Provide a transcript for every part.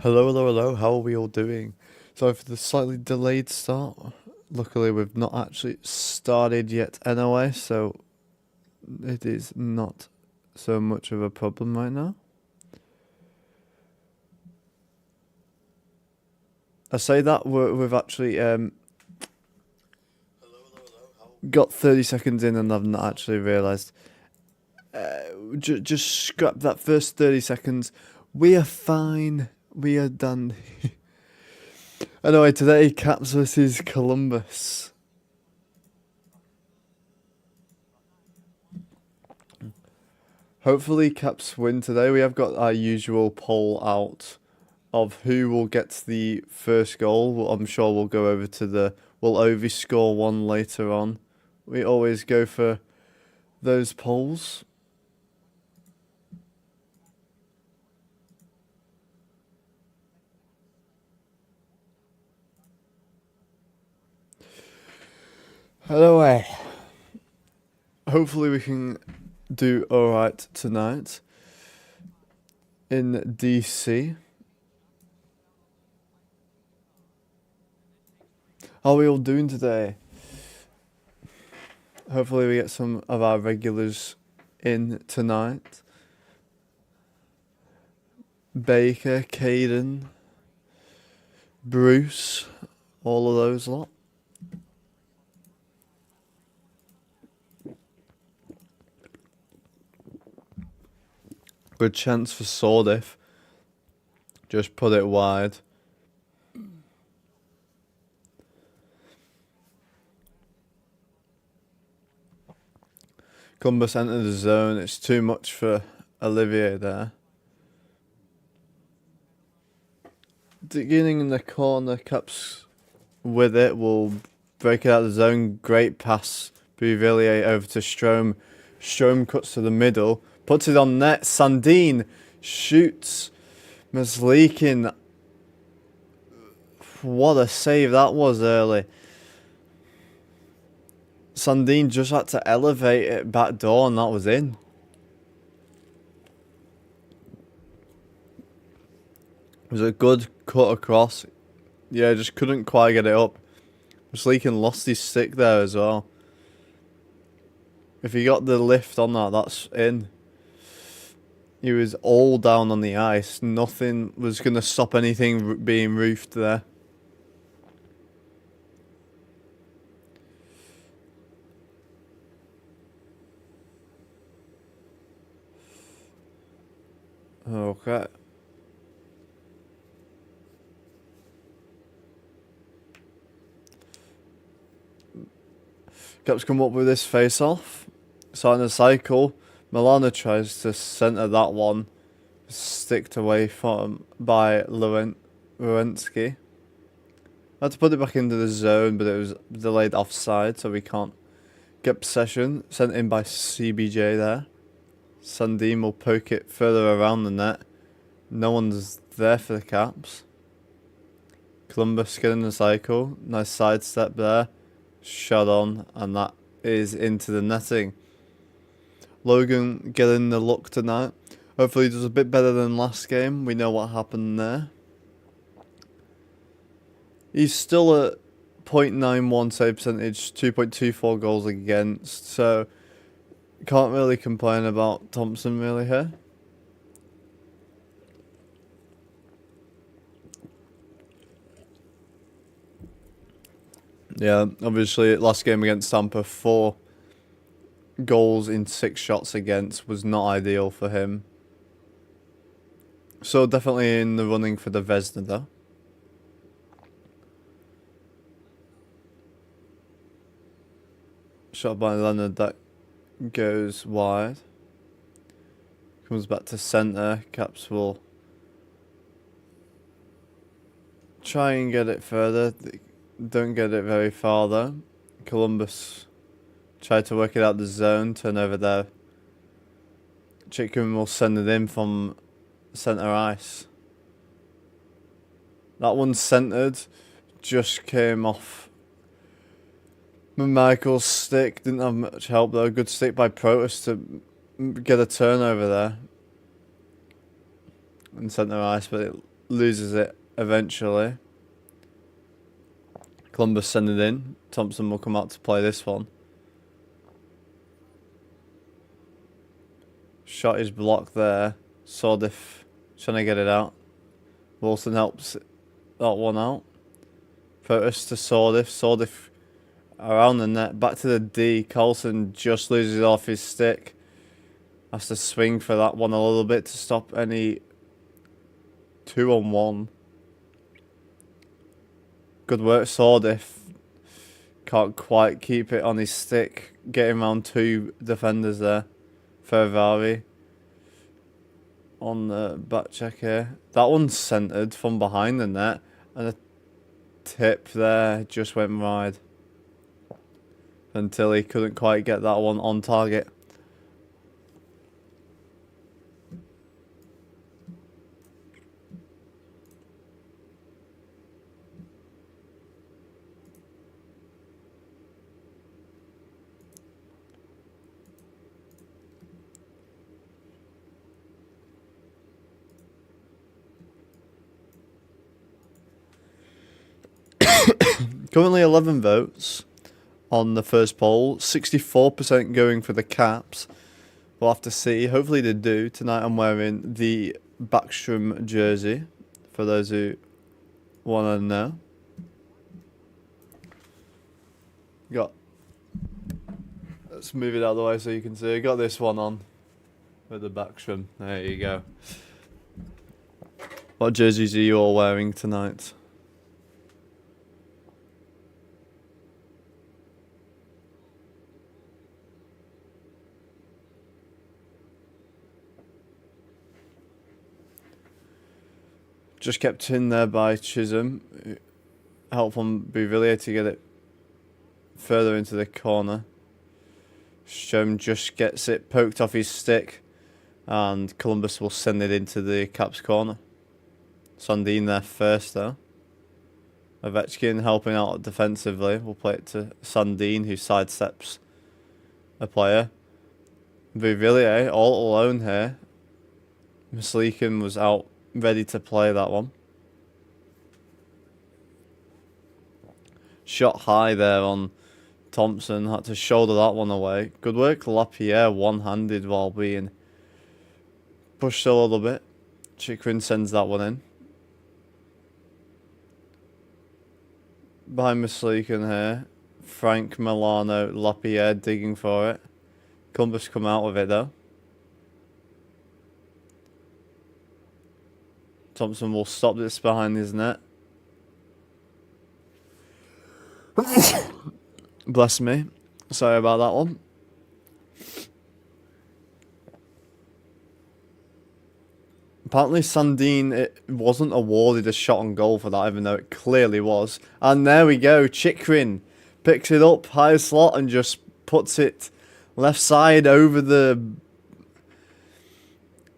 Hello, hello, hello. How are we all doing? Sorry for the slightly delayed start. Luckily, we've not actually started yet anyway, so it is not so much of a problem right now. I say that we've actually got 30 seconds in and I've not actually realised. Just scrap that first 30 seconds. We are fine. We are done. Anyway, today, Caps versus Columbus. Hopefully Caps win today. We have got our usual poll out of who will get the first goal. I'm sure we'll go over to we'll Ovi score one later on. We always go for those polls. Anyway, hopefully we can do alright tonight in DC. How are we all doing today? Hopefully we get some of our regulars in tonight. Baker, Caden, Bruce, all of those lot. Good chance for Sordif. Just put it wide. Columbus entered the zone. It's too much for Olivier there. Beginning in the corner, Caps with it will break it out of the zone. Great pass. Bouvillier over to Strome. Strome cuts to the middle. Puts it on net. Sandin shoots. Maslikin. What a save that was early. Sandin just had to elevate it back door and that was in. It was a good cut across. Yeah, just couldn't quite get it up. Maslikin lost his stick there as well. If he got the lift on that, that's in. He was all down on the ice. Nothing was going to stop anything being roofed there. Okay. Caps come up with this face-off. Starting a cycle. Milano tries to centre that one. Sticked away from by Lewinsky. I had to put it back into the zone, but it was delayed offside, so we can't get possession. Sent in by CBJ there. Sandin will poke it further around the net. No one's there for the Caps. Columbus getting the cycle. Nice sidestep there. Shot on, and that is into the netting. Logan getting the look tonight. Hopefully he does a bit better than last game. We know what happened there. He's still at 0.91 save percentage, 2.24 goals against, so can't really complain about Thompson really here. Yeah, obviously last game against Tampa, 4 goals in 6 shots against was not ideal for him. So definitely in the running for the Vezina though. Shot by Leonard that goes wide. Comes back to centre. Caps will try and get it further. Don't get it very far though. Columbus tried to work it out the zone. Turn over there. Chitkum will send it in from centre ice. That one's centred. Just came off Michael's stick. Didn't have much help though. Good stick by Protus to get a turnover there. And centre ice, but loses it eventually. Columbus send it in. Thompson will come out to play this one. Shot is blocked there. Sordif trying to get it out. Wilson helps that one out. Protus to Sordif. Sordif around the net. Back to the D. Carlson just loses off his stick. Has to swing for that one a little bit to stop any 2-on-1. Good work, Sordif. Can't quite keep it on his stick. Getting around 2 defenders there. Ferrari on the back check here. That one's centred from behind the net. And a tip there just went wide. Until he couldn't quite get that one on target. Currently 11 votes on the first poll. 64% going for the Caps. We'll have to see. Hopefully they do. Tonight I'm wearing the Backstrom jersey. For those who want to know. Let's move it out of the way so you can see. I got this one on. With the Backstrom. There you go. What jerseys are you all wearing tonight? Just kept in there by Chisholm. Help from Bouvillier to get it further into the corner. Strom just gets it poked off his stick. And Columbus will send it into the Caps corner. Sundin there first though. Ovechkin helping out defensively. We'll play it to Sundin who sidesteps a player. Bouvillier all alone here. Misleekin was out ready to play that one. Shot high there on Thompson. Had to shoulder that one away. Good work Lapierre one-handed while being pushed a little bit. Chychrun sends that one in. Behind Misleekin here. Frank, Milano, Lapierre digging for it. Columbus come out with it though. Thompson will stop this behind his net. Bless me. Sorry about that one. Apparently Sundin it wasn't awarded a shot on goal for that, even though it clearly was. And there we go. Chychrun picks it up high slot and just puts it left side over the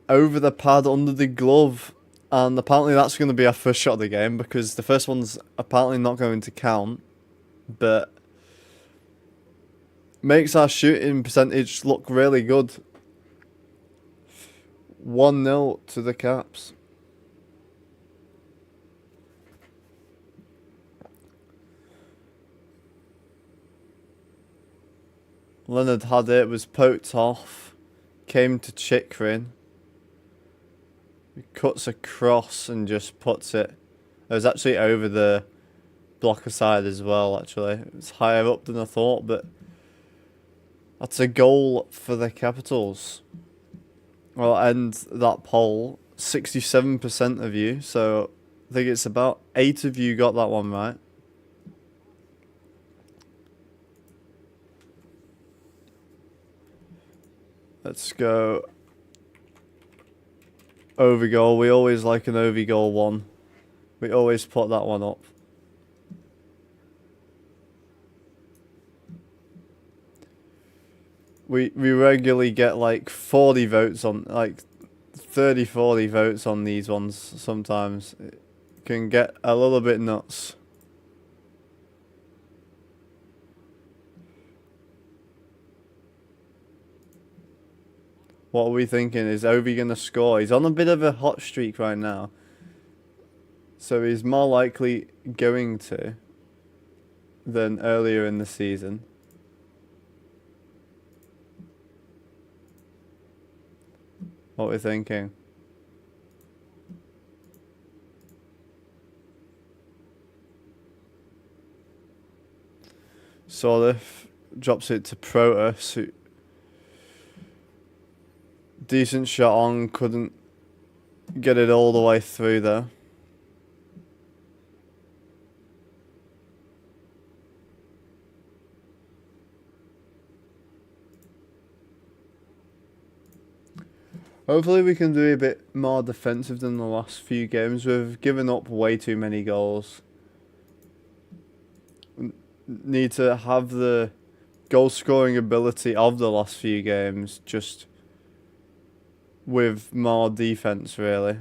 pad under the glove. And apparently that's going to be our first shot of the game because the first one's apparently not going to count. But makes our shooting percentage look really good. 1-0 to the Caps. Leonard had it, was poked off. Came to Chychrun. He cuts across and just puts it. It was actually over the blocker side as well, actually. It was higher up than I thought, but that's a goal for the Capitals. Well, and that poll, 67% of you, so I think it's about 8 of you got that one right. Let's go over goal. We always like an over goal one. We always put that one up. We regularly get like 40 votes on, like 30, 40 votes on these ones sometimes. It can get a little bit nuts. What are we thinking? Is Ovi going to score? He's on a bit of a hot streak right now. So he's more likely going to than earlier in the season. What we're thinking? Solif drops it to Protus, who decent shot on, couldn't get it all the way through there. Hopefully we can do a bit more defensive than the last few games. We've given up way too many goals. Need to have the goal scoring ability of the last few games, just with more defense, really.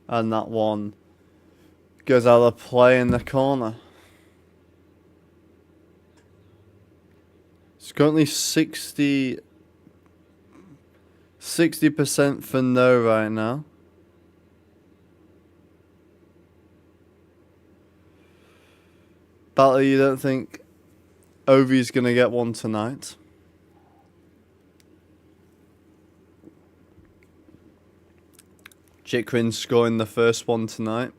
And that one goes out of play in the corner. It's currently 60% for no right now. Battle, you don't think Ovi's going to get one tonight? Chikrin scoring the first one tonight,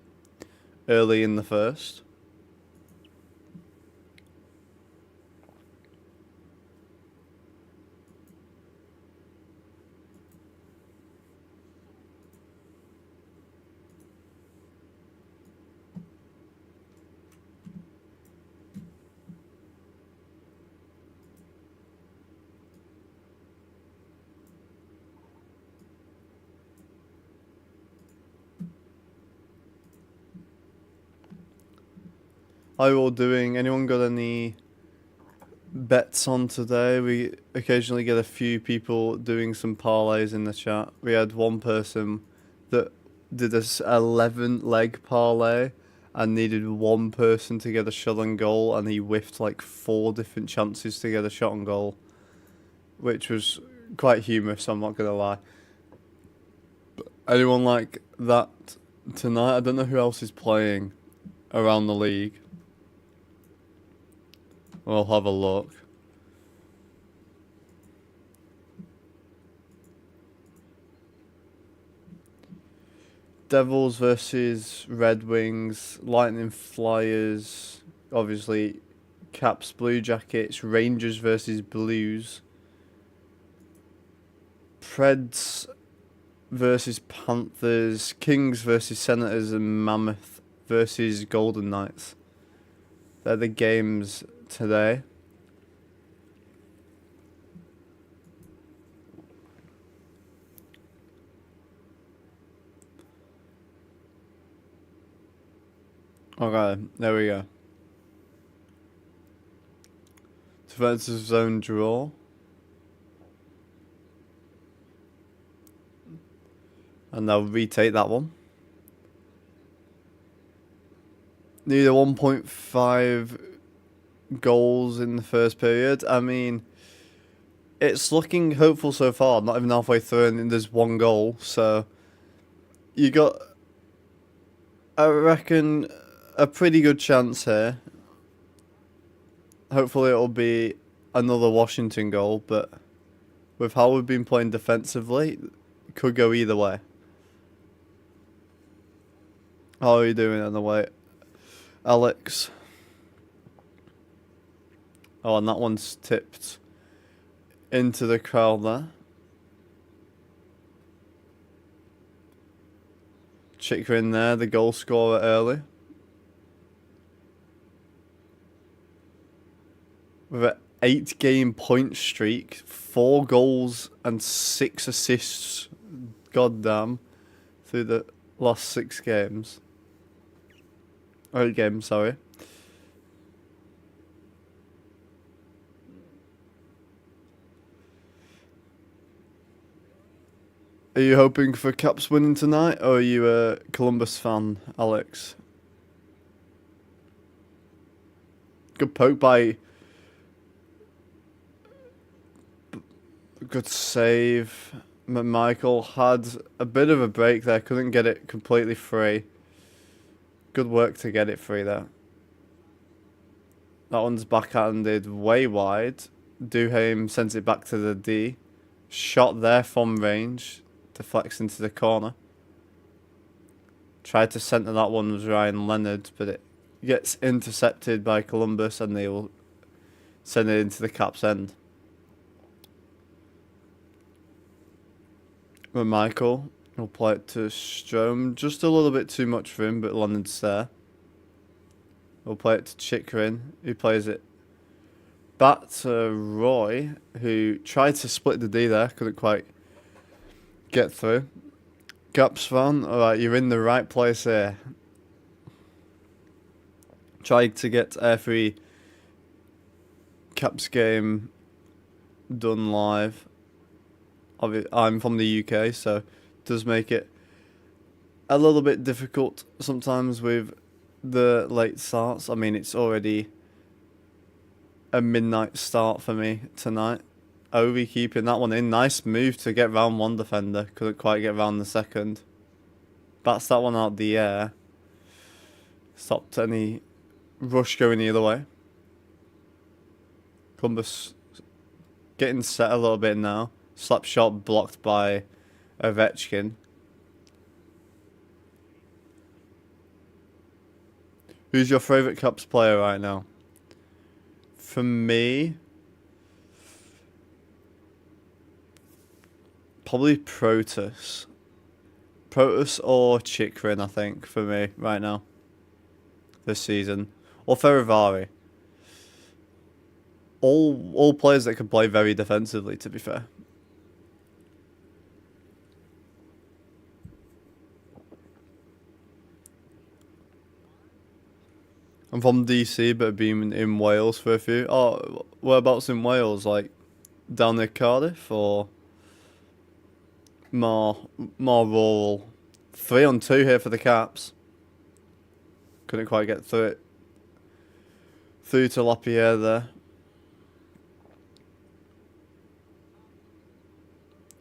early in the first. How are you all doing? Anyone got any bets on today? We occasionally get a few people doing some parlays in the chat. We had one person that did this 11 leg parlay and needed one person to get a shot on goal, and he whiffed like 4 different chances to get a shot on goal, which was quite humorous, I'm not gonna lie. But anyone like that tonight? I don't know who else is playing around the league. We'll have a look. Devils versus Red Wings, Lightning Flyers, obviously Caps Blue Jackets, Rangers versus Blues, Preds versus Panthers, Kings versus Senators, and Mammoth versus Golden Knights. They're the games today. Okay, there we go. Defensive zone draw. And they'll retake that one. Need a 1.5 goals in the first period. I mean, it's looking hopeful so far. Not even halfway through, and there's 1 goal. So you got, I reckon, a pretty good chance here. Hopefully it'll be another Washington goal, but with how we've been playing defensively, it could go either way. How are you doing on the way, Alex? Oh, and that one's tipped into the crowd there. Chikrin there, the goal scorer early. With an 8-game point streak, 4 goals and 6 assists, goddamn, through the last 6 games. 8 games, sorry. Are you hoping for Caps winning tonight, or are you a Columbus fan, Alex? Good poke by... Good save. McMichael had a bit of a break there, couldn't get it completely free. Good work to get it free there. That one's backhanded way wide. Duhaime sends it back to the D. Shot there from range. Deflects into the corner. Tried to centre that one was Ryan Leonard, but it gets intercepted by Columbus and they will send it into the Caps end. Michael will play it to Strome. Just a little bit too much for him, but Leonard's there. We'll play it to Chikrin, who plays it back to Roy, who tried to split the D there, couldn't quite get through. Caps fan, alright, you're in the right place here. Tried to get every Caps game done live. I'm from the UK, so it does make it a little bit difficult sometimes with the late starts. I mean, it's already a midnight start for me tonight. Ovi keeping that one in. Nice move to get round one defender. Couldn't quite get round the second. Bats that one out the air. Stopped any rush going the other way. Columbus getting set a little bit now. Slap shot blocked by Ovechkin. Who's your favourite Caps player right now? For me, probably Protas. Protas or Chikrin, I think, for me right now. This season. Or Ferravari. All players that can play very defensively, to be fair. I'm from DC, but I've been in Wales for a few. Oh, whereabouts in Wales? Like, down near Cardiff, or more rural? 3-on-2 here for the Caps. Couldn't quite get through it. Through to Lapierre there.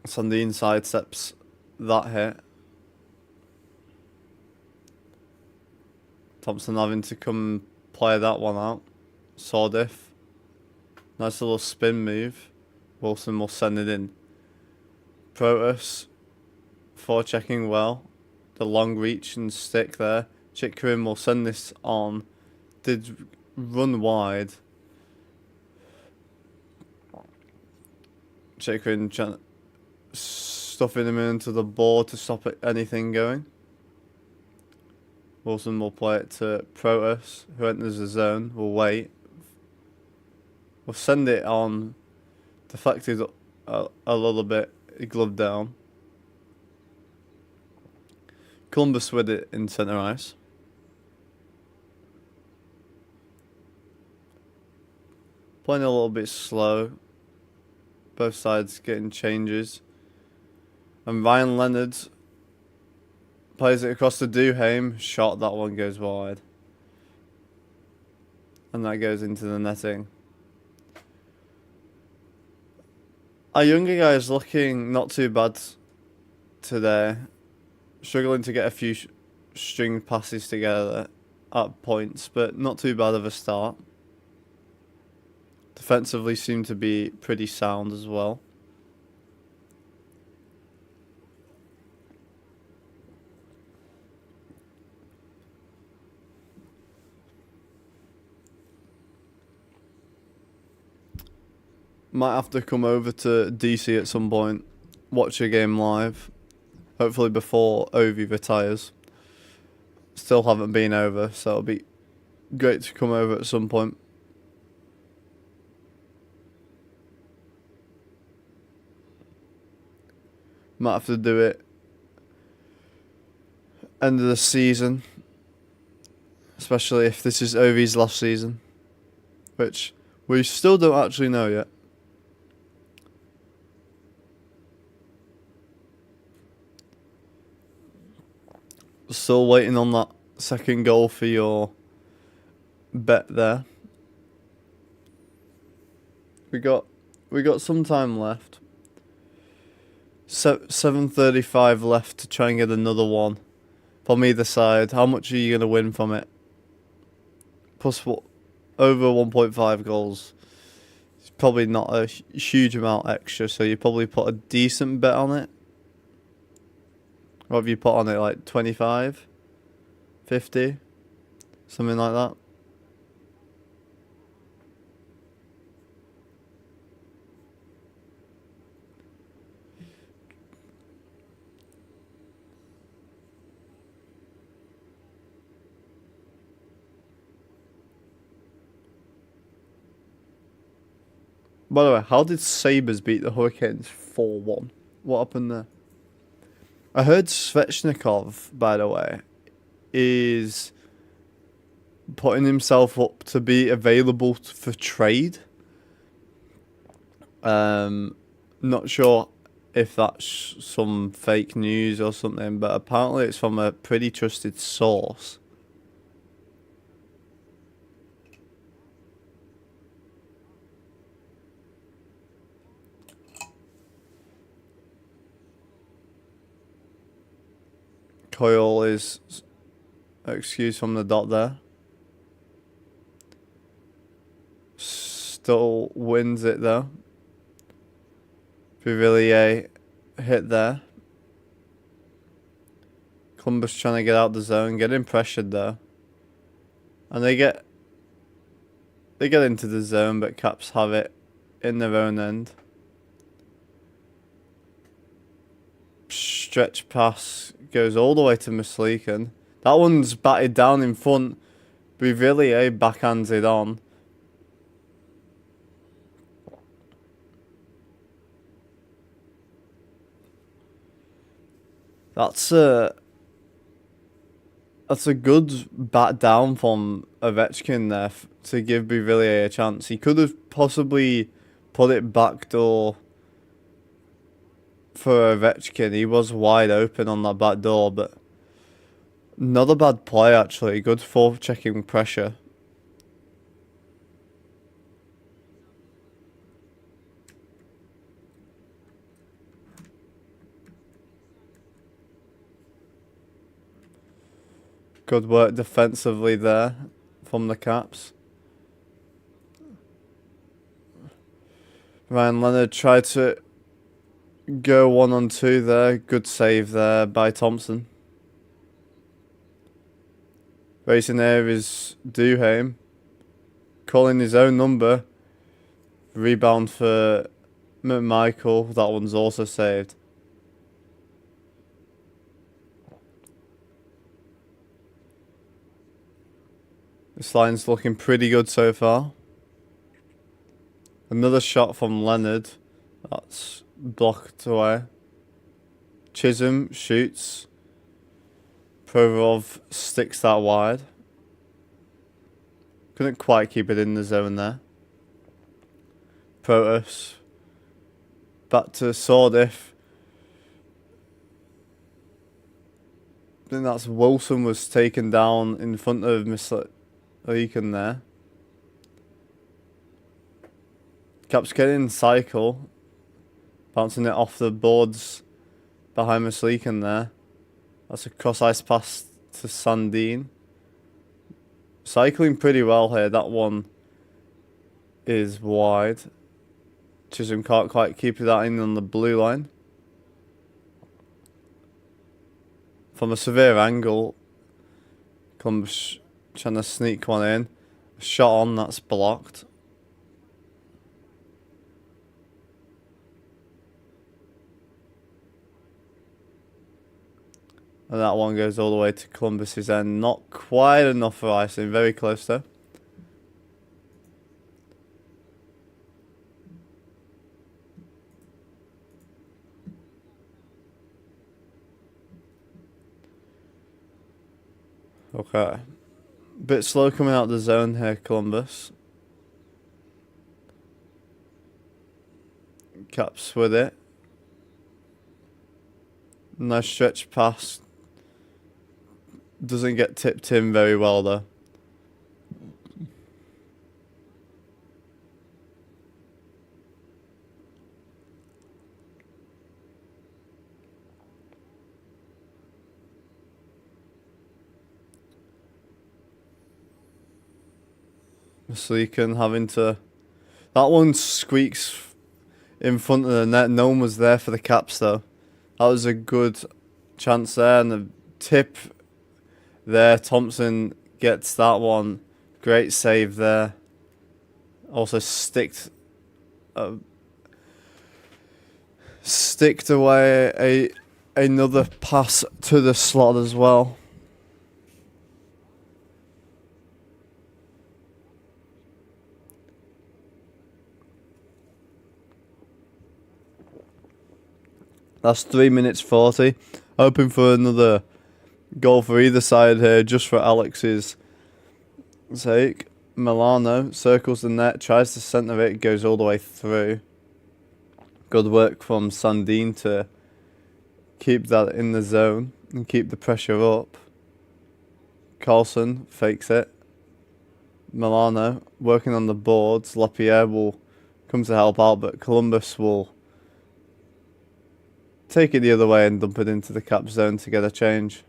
Sandin sidesteps that hit. Thompson having to come play that one out. Sawdiff. Nice little spin move. Wilson will send it in. Protas. Forechecking well. The long reach and stick there. Chikrin will send this on. Did run wide. Chikrin stuffing him into the board to stop anything going. Wilson will play it to Protas, who enters the zone. Will wait. We'll send it on. Deflected a little bit. Glove down. Columbus with it in centre ice. Playing a little bit slow. Both sides getting changes. And Ryan Leonard plays it across to Duhaime. Shot, that one goes wide. And that goes into the netting. Our younger guy is looking not too bad today. Struggling to get a few string passes together at points, but not too bad of a start. Defensively seem to be pretty sound as well. Might have to come over to DC at some point, watch a game live. Hopefully before Ovi retires. Still haven't been over, so it'll be great to come over at some point. Might have to do it end of the season. Especially if this is Ovi's last season. Which we still don't actually know yet. Still waiting on that second goal for your bet there. We got some time left. 7:35 left to try and get another one from either side. How much are you gonna win from it? Plus what? Over 1.5 goals. It's probably not a huge amount extra, so you probably put a decent bet on it. What have you put on it, like 25? 50? Something like that? By the way, how did Sabres beat the Hurricanes 4-1? What happened there? I heard Svechnikov, by the way, is putting himself up to be available for trade. Not sure if that's some fake news or something, but apparently it's from a pretty trusted source. Coyle is excused from the dot there. Still wins it though. Villiers hit there. Columbus trying to get out the zone, getting pressured though. And they get into the zone, but Caps have it in their own end. Stretch pass goes all the way to Misleeken. That one's batted down in front. Villiers backhands it on. That's a good bat down from Ovechkin there to give Beauvillier a chance. He could have possibly put it backdoor for Ovechkin. He was wide open on that back door, but not a bad play actually. Good for checking pressure. Good work defensively there from the Caps. Ryan Leonard tried to go 1-on-2 there. Good save there by Thompson. Racing there is Duhaime. Calling his own number. Rebound for McMichael. That one's also saved. This line's looking pretty good so far. Another shot from Leonard. That's blocked away. Chisholm shoots. Provorov sticks that wide. Couldn't quite keep it in the zone there. Protos. Back to Sordif. I think that's Wilson was taken down in front of Misleeken there. Caps getting cycle. Bouncing it off the boards behind Misleeken there. That's a cross-ice pass to Sandin. Cycling pretty well here. That one is wide. Chisholm can't quite keep that in on the blue line. From a severe angle, Columbus trying to sneak one in. Shot on, that's blocked. And that one goes all the way to Columbus's end. Not quite enough for icing. Very close though. Okay. Bit slow coming out of the zone here, Columbus. Caps with it. Nice stretch pass Doesn't get tipped in very well though. Sleeken having to... That one squeaks in front of the net. No one was there for the caps though. That was a good chance there, and the tip there. Thompson gets that one. Great save there. Also sticked away another pass to the slot as well. That's 3 minutes 40. Hoping for another goal for either side here, just for Alex's sake. Milano circles the net, tries to centre it, goes all the way through. Good work from Sandin to keep that in the zone and keep the pressure up. Carlson fakes it. Milano working on the boards. Lapierre will come to help out, but Columbus will take it the other way and dump it into the cap zone to get a change.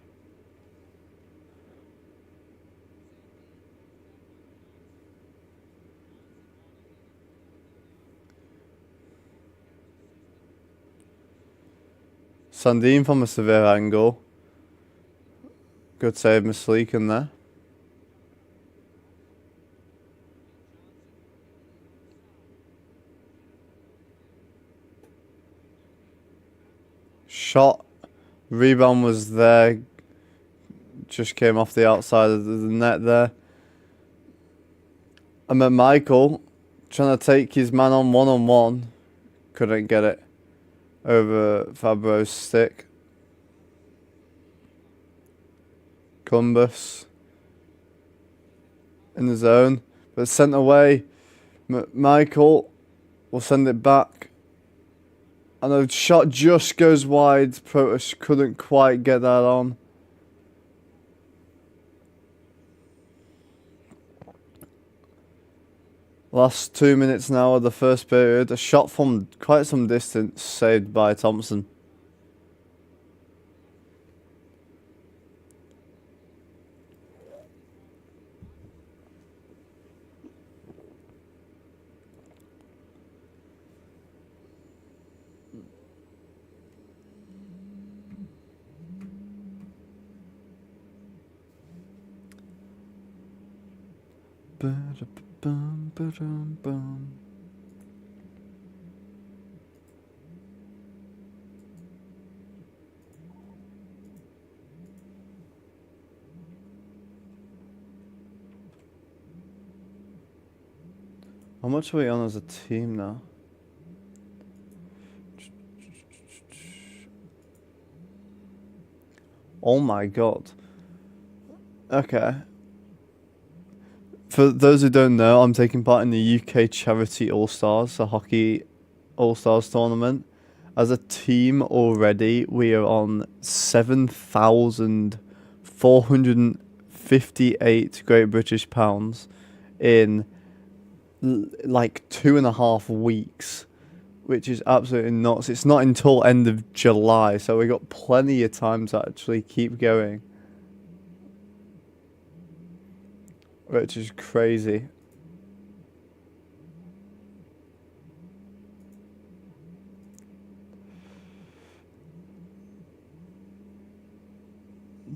Sandin from a severe angle. Good save, Misleek in there. Shot. Rebound was there. Just came off the outside of the net there. And then Michael trying to take his man on one. Couldn't get it over Fabro's stick. Columbus in the zone, but sent away. Michael will send it back. And the shot just goes wide. Protas couldn't quite get that on. Last 2 minutes now of the first period. A shot from quite some distance saved by Thompson. Bum, ba-dum, bum. How much are we on as a team now? Oh my god. Okay. For those who don't know, I'm taking part in the UK Charity All-Stars, a hockey All-Stars tournament. As a team already, we are on 7,458 Great British pounds in like 2.5 weeks, which is absolutely nuts. It's not until end of July, so we got plenty of time to actually keep going. Which is crazy.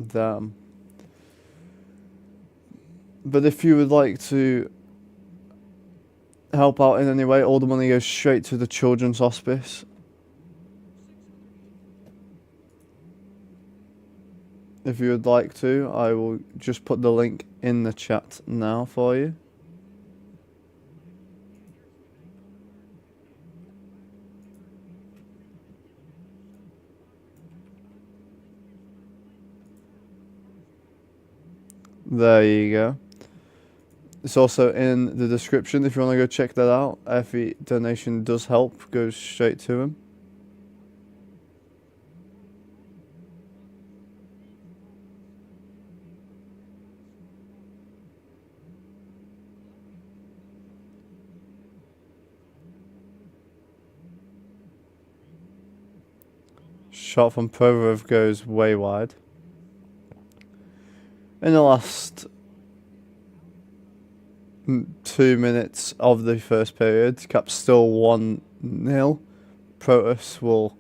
Damn. But if you would like to help out in any way, all the money goes straight to the Children's Hospice. If you would like to, I will just put the link in the chat now for you. There you go. It's also in the description if you want to go check that out. Every donation does help, goes straight to him. shot from Provorov goes way wide. In the last 2 minutes of the first period, Cap's still 1-0. Protus will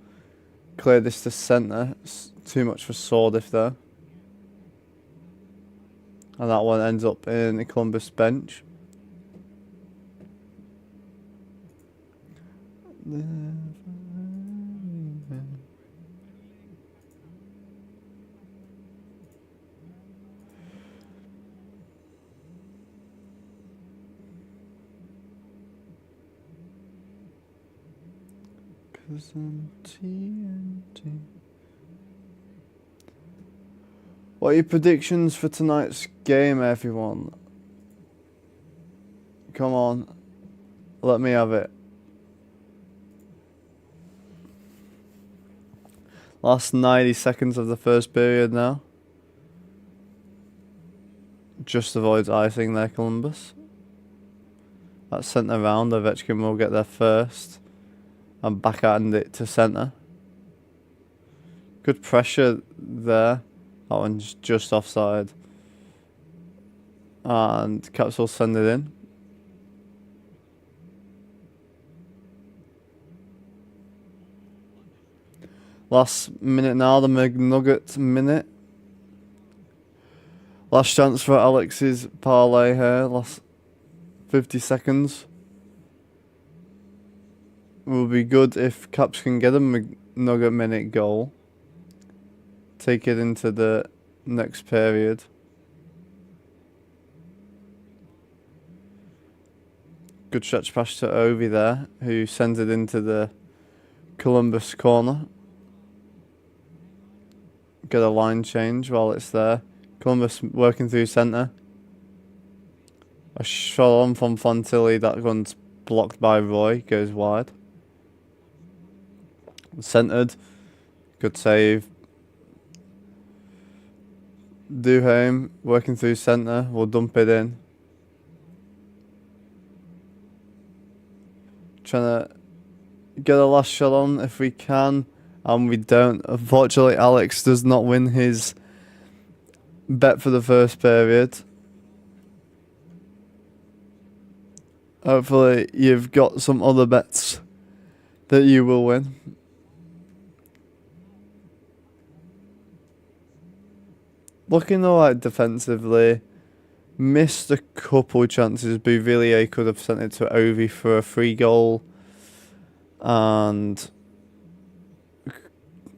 clear this to centre. Too much for Sordif there. And that one ends up in the Columbus bench. Cause I'm TNT. What are your predictions for tonight's game, everyone? Come on. Let me have it. Last 90 seconds of the first period now. Just avoids icing there, Columbus. That's sent around. Ovechkin will get there first. And backhand it to centre. Good pressure there. That one's just offside. And Caps will send it in. Last minute now, the McNugget minute. Last chance for Alex's parlay here. Last 50 seconds. Will be good if Caps can get a McNugget minute goal. Take it into the next period. Good stretch pass to Ovi there, who sends it into the Columbus corner. Get a line change while it's there. Columbus working through centre. A shot on from Fontilli. That one's blocked by Roy. Goes wide. Centred. Good save. Duhaime working through centre. We'll dump it in. Trying to get a last shot on if we can. And we don't. Unfortunately, Alex does not win his bet for the first period. Hopefully, you've got some other bets that you will win. Looking alright defensively. Missed a couple chances. Bouvillier could have sent it to Ovi for a free goal. And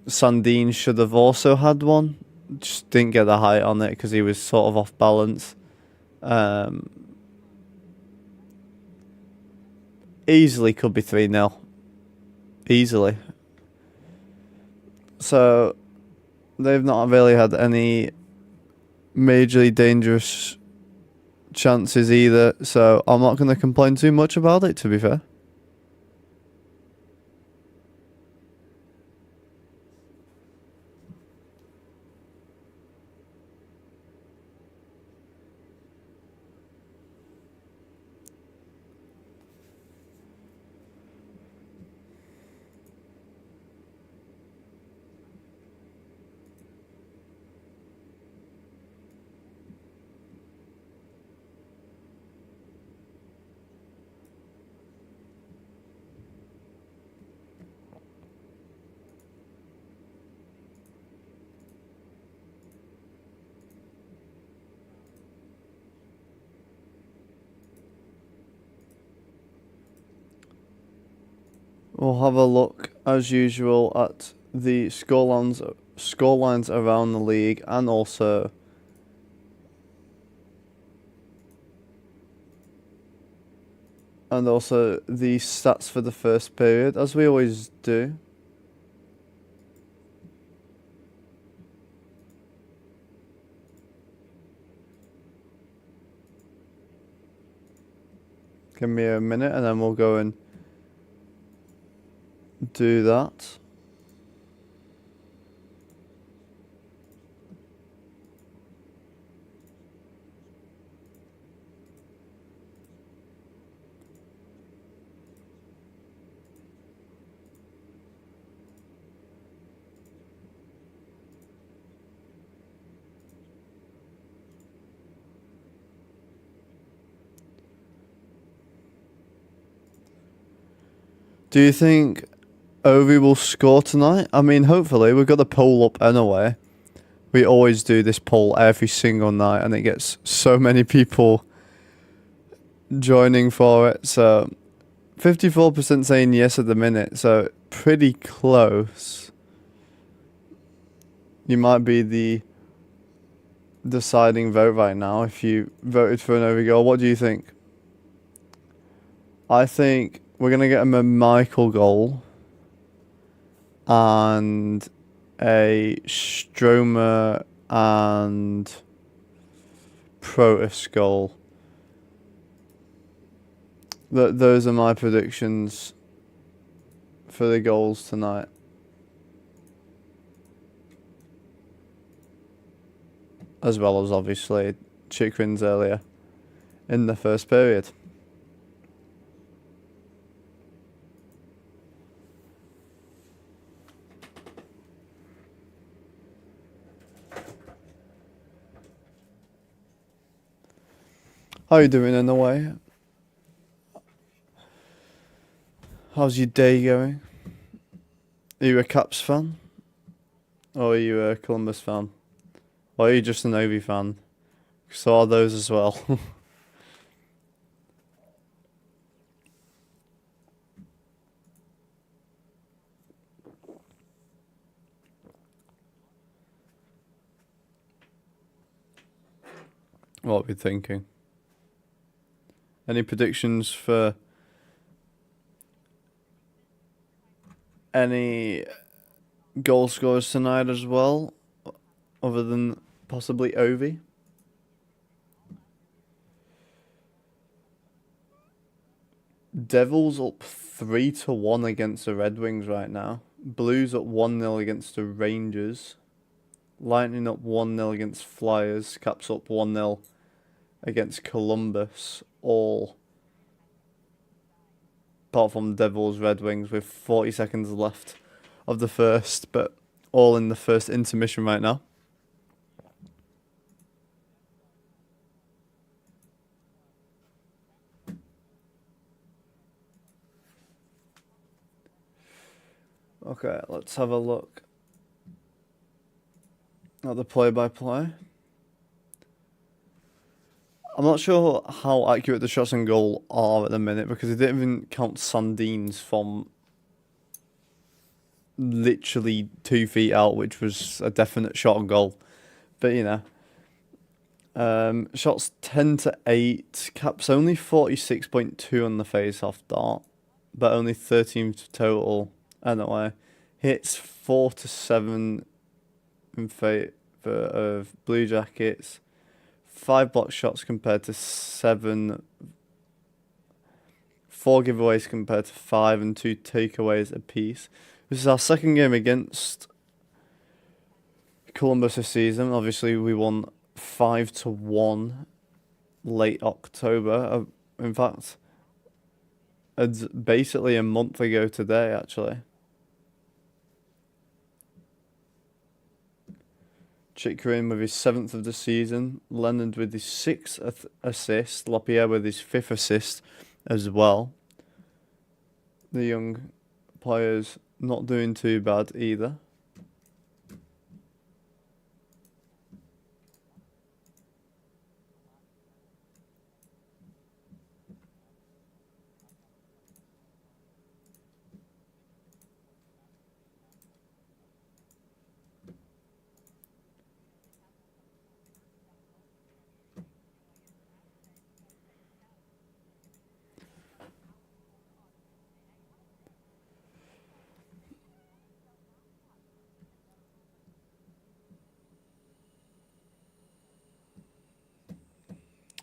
Sandin should have also had one. Just didn't get the height on it because he was sort of off balance. Easily could be 3-0. Easily. So, they've not really had any majorly dangerous chances either. So, I'm not going to complain too much about it, to be fair. We'll have a look, as usual, at the scorelines around the league and also the stats for the first period, as we always do. Give me a minute and then we'll go and do that. Do you think Ovi will score tonight? I mean, hopefully. We've got the poll up anyway. We always do this poll every single night, and it gets so many people joining for it. So 54% saying yes at the minute, so pretty close. You might be the deciding vote right now if you voted for an Ovi goal. What do you think? I think we're going to get a Michael goal and a Stromer and Protus goal. Those are my predictions for the goals tonight. As well as obviously Chikrin's earlier in the first period. How are you doing in the way? How's your day going? Are you a Caps fan? Or are you a Columbus fan? Or are you just an Ovi fan? So are those as well. What are we thinking? Any predictions for any goal scorers tonight as well, other than possibly Ovi? Devils up 3-1 against the Red Wings right now. Blues up 1-0 against the Rangers. Lightning up 1-0 against Flyers. Caps up 1-0 against Columbus. All apart from Devils, Red Wings with 40 seconds left of the first, but all in the first intermission right now. Okay, let's have a look at the play-by-play. I'm not sure how accurate the shots on goal are at the minute because they didn't even count Sandin's from literally 2 feet out, which was a definite shot on goal. But you know, shots 10-8. Caps only 46.2 on the face-off dart, but only 13 total. Anyway, hits 4-7 in favour of Blue Jackets. 5 block shots compared to 7. 4 giveaways compared to 5, and 2 takeaways apiece. This is our second game against Columbus this season. Obviously, we won 5-1 late October. In fact, it's basically a month ago today, actually. Chikrin with his 7th of the season. Leonard with his 6th assist. Lapierre with his 5th assist as well. The young players not doing too bad either.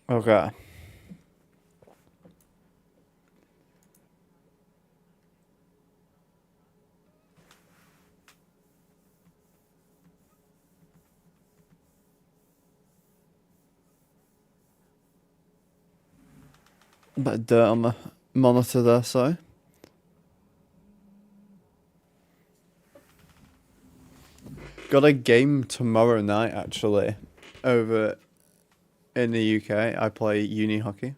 Okay. A bit of dirt on the monitor there, sorry. Got a game tomorrow night, actually, over in the UK. I play uni hockey.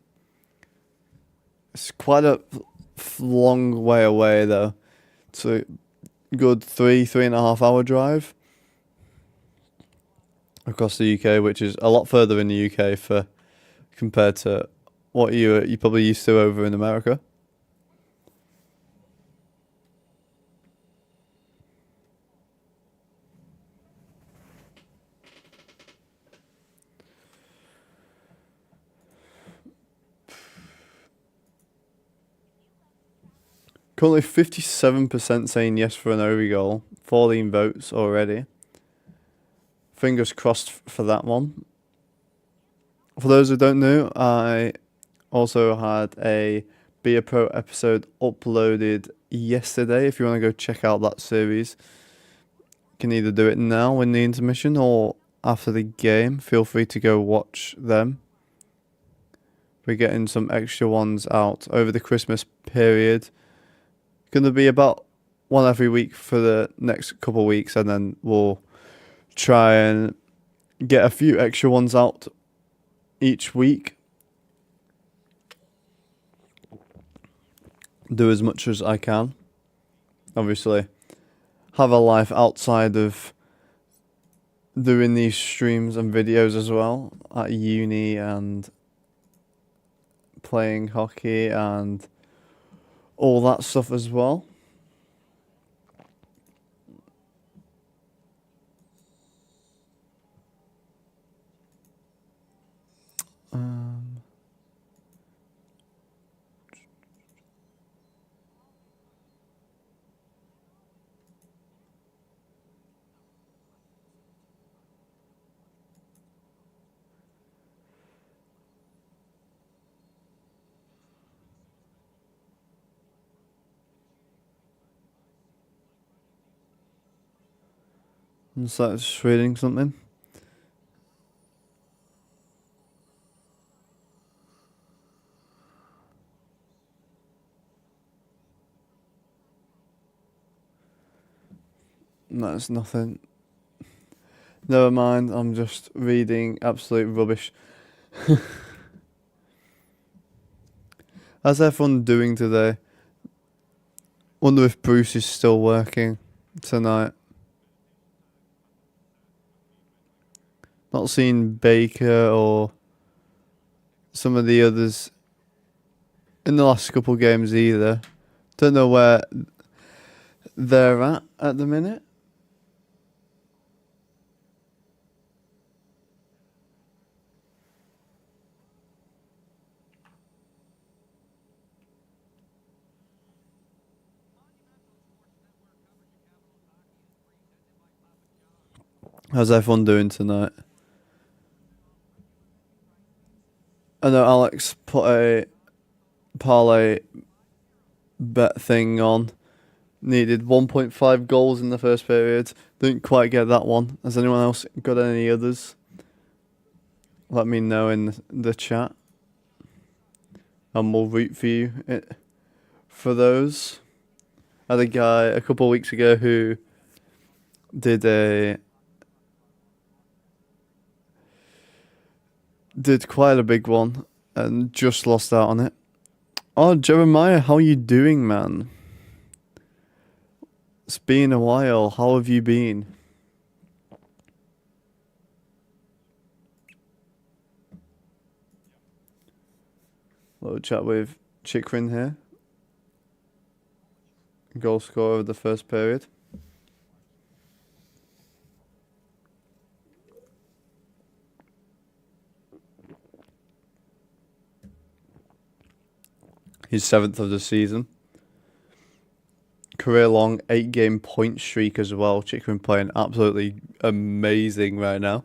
It's quite a long way away though. It's a good 3.5 hour drive across the UK, which is a lot further in the UK for compared to what you probably used to over in America. Currently 57% saying yes for an Ovi goal. 14 votes already. Fingers crossed for that one. For those who don't know, I also had a Be a Pro episode uploaded yesterday. If you want to go check out that series, you can either do it now in the intermission or after the game. Feel free to go watch them. We're getting some extra ones out over the Christmas period. Going to be about one every week for the next couple of weeks, and then we'll try and get a few extra ones out each week. Do as much as I can. Obviously, have a life outside of doing these streams and videos as well, at uni and playing hockey and all that stuff as well. So just reading something. No, it's nothing. Never mind, I'm just reading absolute rubbish. How's everyone doing today? Wonder if Bruce is still working tonight. Not seen Baker or some of the others in the last couple games either. Don't know where they're at the minute. How's everyone doing tonight? I know Alex put a parlay bet thing on. Needed 1.5 goals in the first period. Didn't quite get that one. Has anyone else got any others? Let me know in the chat. And we'll root for you for those. I had a guy a couple of weeks ago who did quite a big one and just lost out on it. Oh, Jeremiah, how are you doing, man? It's been a while. How have you been? Little chat with Chikrin here. Goal scorer of the first period. His 7th of the season. Career long 8-game point streak as well. Chikrin playing absolutely amazing right now.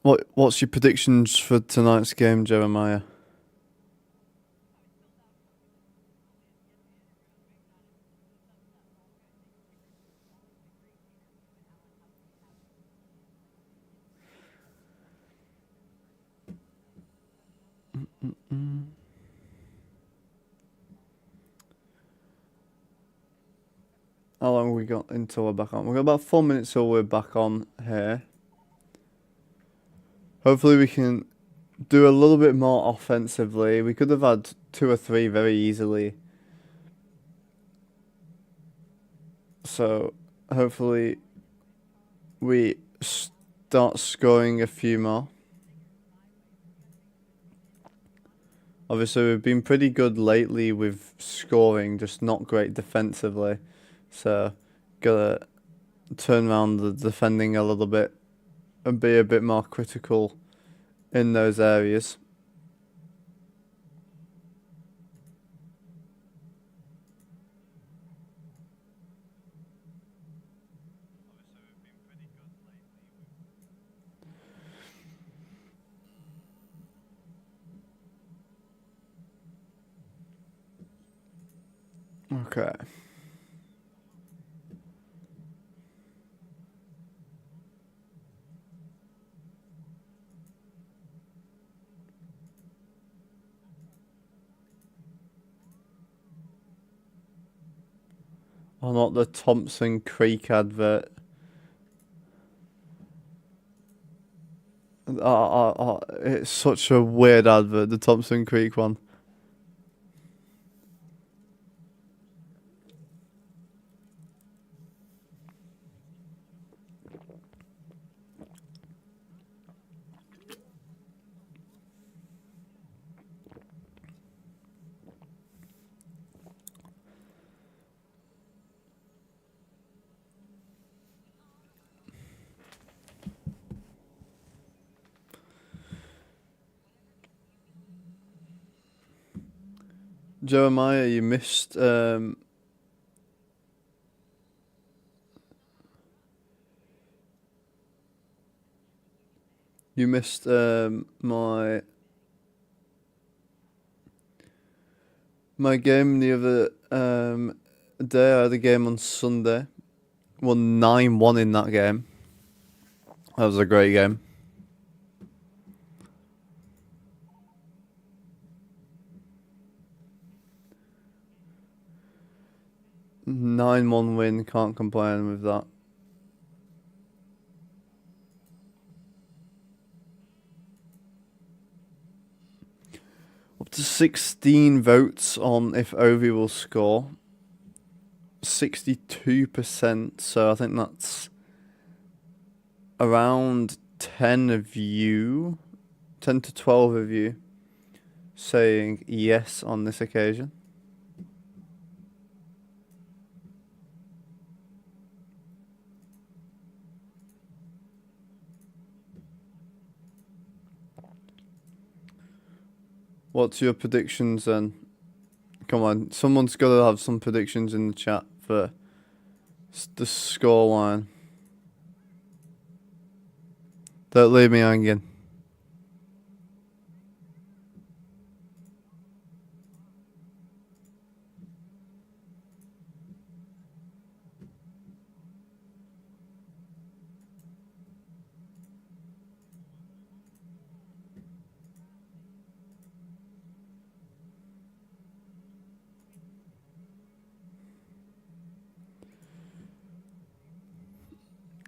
What's your predictions for tonight's game, Jeremiah? How long are we we got until we're back on? We've got about 4 minutes till we're back on here. Hopefully we can do a little bit more offensively. We could have had 2 or 3 very easily. So hopefully we start scoring a few more. Obviously we've been pretty good lately with scoring, just not great defensively. So gotta turn around the defending a little bit and be a bit more critical in those areas. Okay. Or not the Thompson Creek advert. It's such a weird advert, the Thompson Creek one. Jeremiah, you missed my game the other day. I had a game on Sunday. Won 9-1 in that game. That was a great game. Nine-1 win, can't complain with that. Up to 16 votes on if Ovi will score. 62%, so I think that's around 10 of you, 10 to 12 of you saying yes on this occasion. What's your predictions then? Come on, someone's got to have some predictions in the chat for the scoreline. Don't leave me hanging.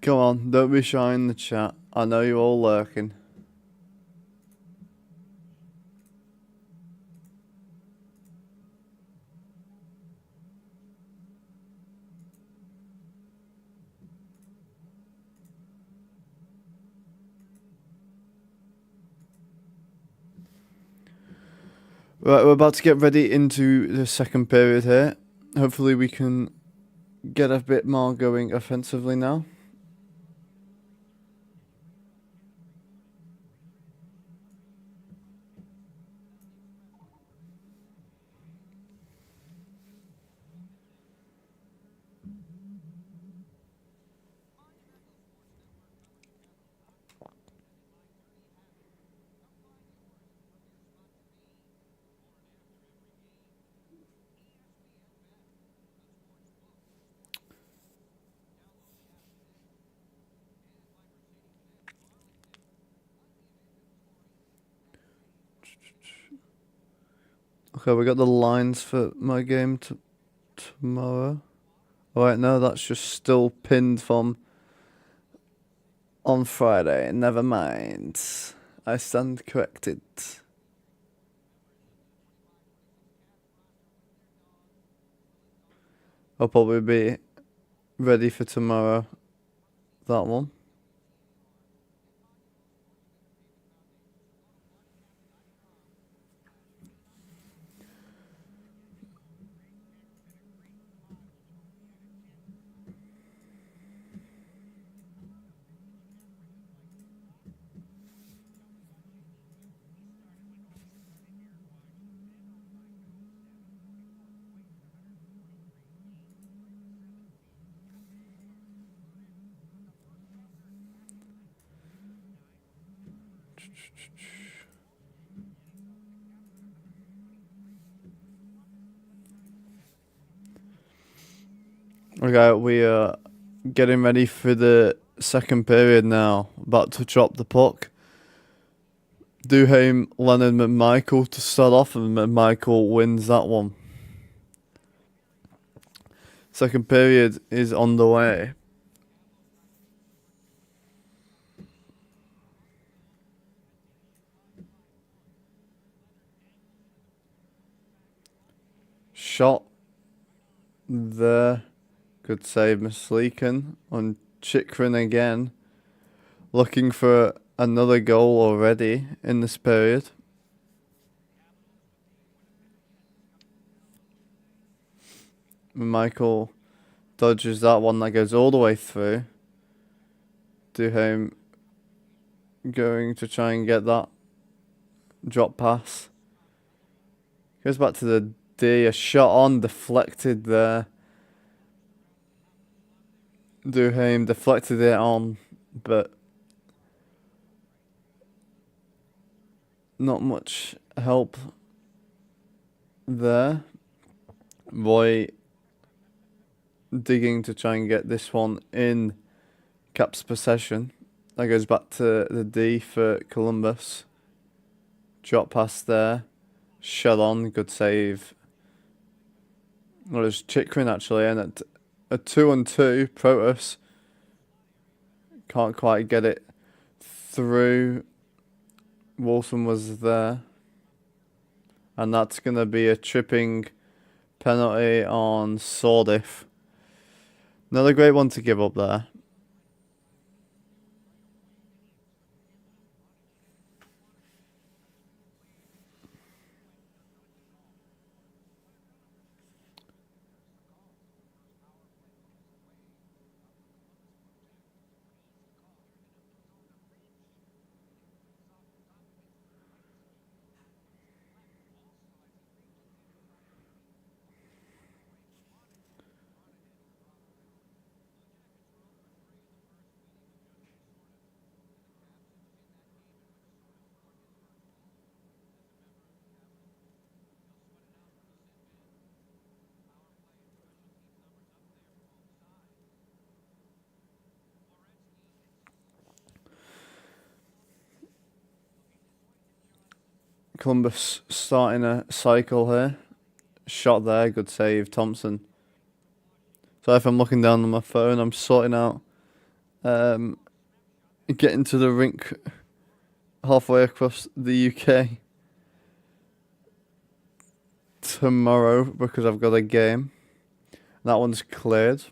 Come on, don't be shy in the chat. I know you're all lurking. Right, we're about to get ready into the second period here. Hopefully we can get a bit more going offensively now. Okay, we got the lines for my game tomorrow. Alright, no, that's just still pinned from on Friday. Never mind. I stand corrected. I'll probably be ready for tomorrow. That one. Okay, we are getting ready for the second period now. About to drop the puck. Duhaime, Lennon, McMichael to start off, and McMichael wins that one. Second period is on the way. Shot there. Good save, Misleeken on Chikrin again. Looking for another goal already in this period. Michael dodges that one that goes all the way through. Duhaime going to try and get that drop pass. Goes back to the D. A shot on, deflected there. Duhaime deflected it on, but not much help there. Roy digging to try and get this one in Caps possession. That goes back to the D for Columbus. Drop pass there. Shot on, good save. Well, it was Chikrin actually, and at a 2-on-2, Protus can't quite get it through. Wilson was there. And that's going to be a tripping penalty on Sordif. Another great one to give up there. Columbus starting a cycle here. Shot there, good save, Thompson. So if I'm looking down on my phone, I'm sorting out getting to the rink halfway across the UK tomorrow because I've got a game. That one's cleared.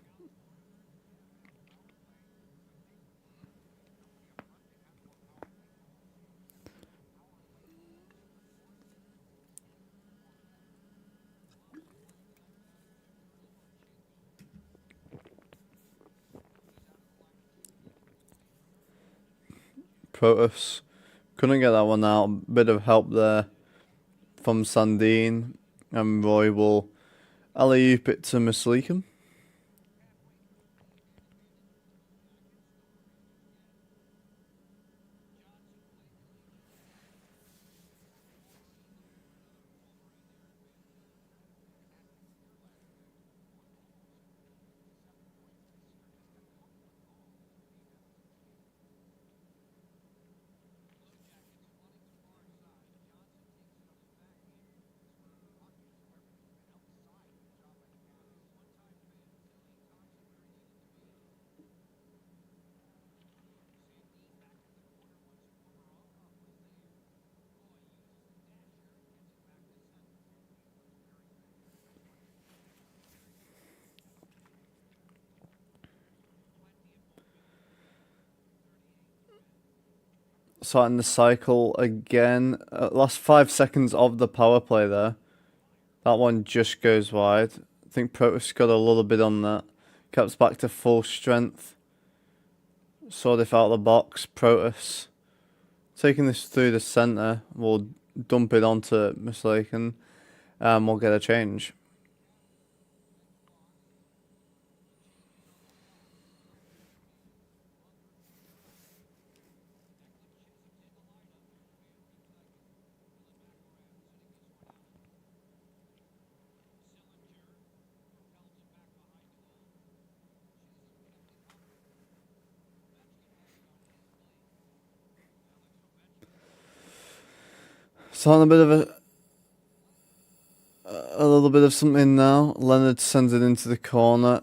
Protus couldn't get that one out. Bit of help there from Sandine, and Roy will alley-oop it to Misleeken. Starting the cycle again. Last 5 seconds of the power play there. That one just goes wide. I think Protus got a little bit on that. Caps back to full strength. Sordif out of the box. Protus taking this through the centre. We'll dump it onto Mislaken and we'll get a change. So on a bit of a little bit of something now. Leonard sends it into the corner.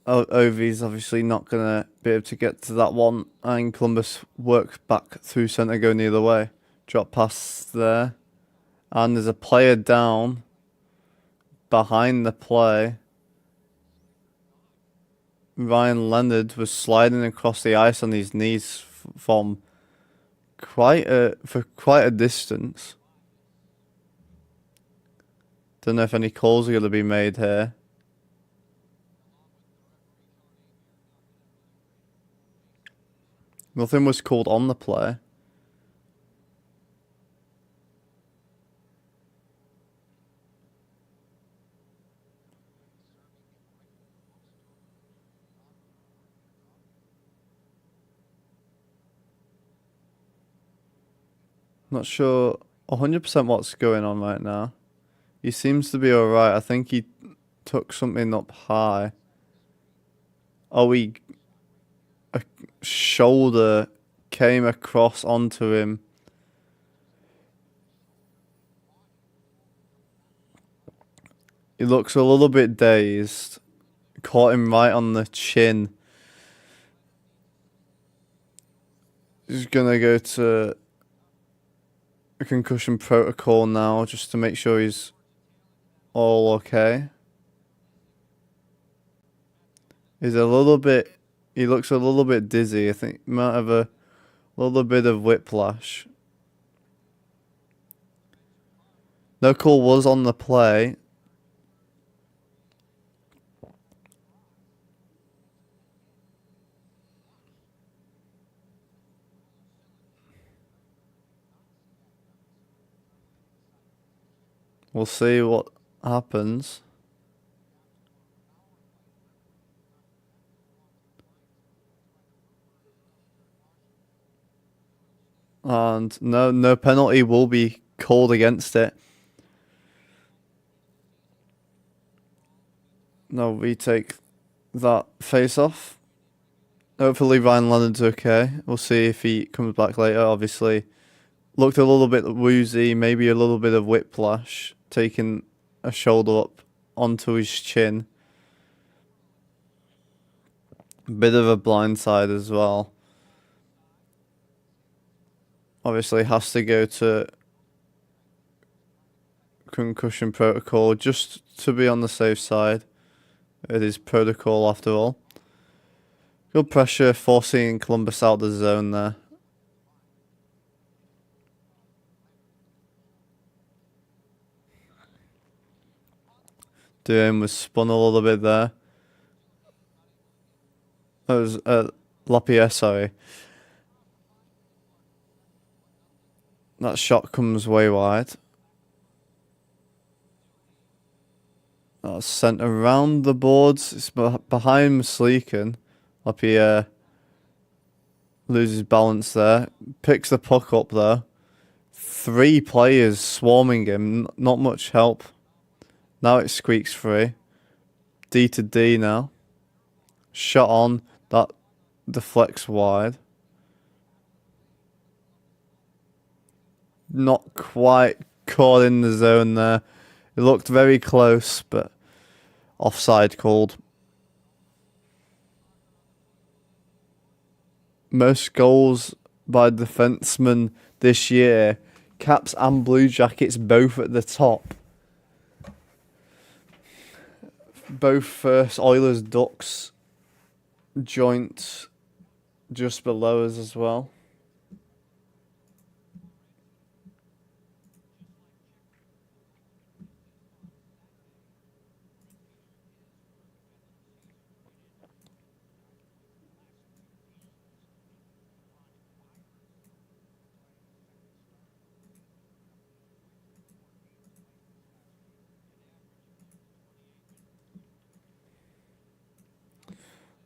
Ovi's obviously not going to be able to get to that one. And Columbus work back through centre going the other way. Drop pass there. And there's a player down behind the play. Ryan Leonard was sliding across the ice on his knees from quite a distance. Don't know if any calls are going to be made here. Nothing was called on the play. Not sure 100% what's going on right now. He seems to be alright. I think he took something up high. Oh, a shoulder came across onto him. He looks a little bit dazed. Caught him right on the chin. He's gonna go to a concussion protocol now just to make sure he's all okay. He looks a little bit dizzy. I think he might have a little bit of whiplash. No call was on the play. We'll see what happens. And no penalty will be called against it. No, we take that face off. Hopefully Ryan Leonard's okay. We'll see if he comes back later. Obviously, looked a little bit woozy, maybe a little bit of whiplash, taking a shoulder up onto his chin. Bit of a blindside as well. Obviously has to go to concussion protocol just to be on the safe side. It is protocol after all. Good pressure forcing Columbus out the zone there. Duane was spun a little bit there. That was Lapierre, sorry. That shot comes way wide. That's sent around the boards. It's behind Mislekan. Lapierre loses balance there. Picks the puck up there. 3 players swarming him. Not much help. Now it squeaks free. D to D now. Shot on. That deflects wide. Not quite caught in the zone there. It looked very close, but offside called. Most goals by defensemen this year. Caps and Blue Jackets both at the top. Both first. Oilers, Ducks joint just below us as well.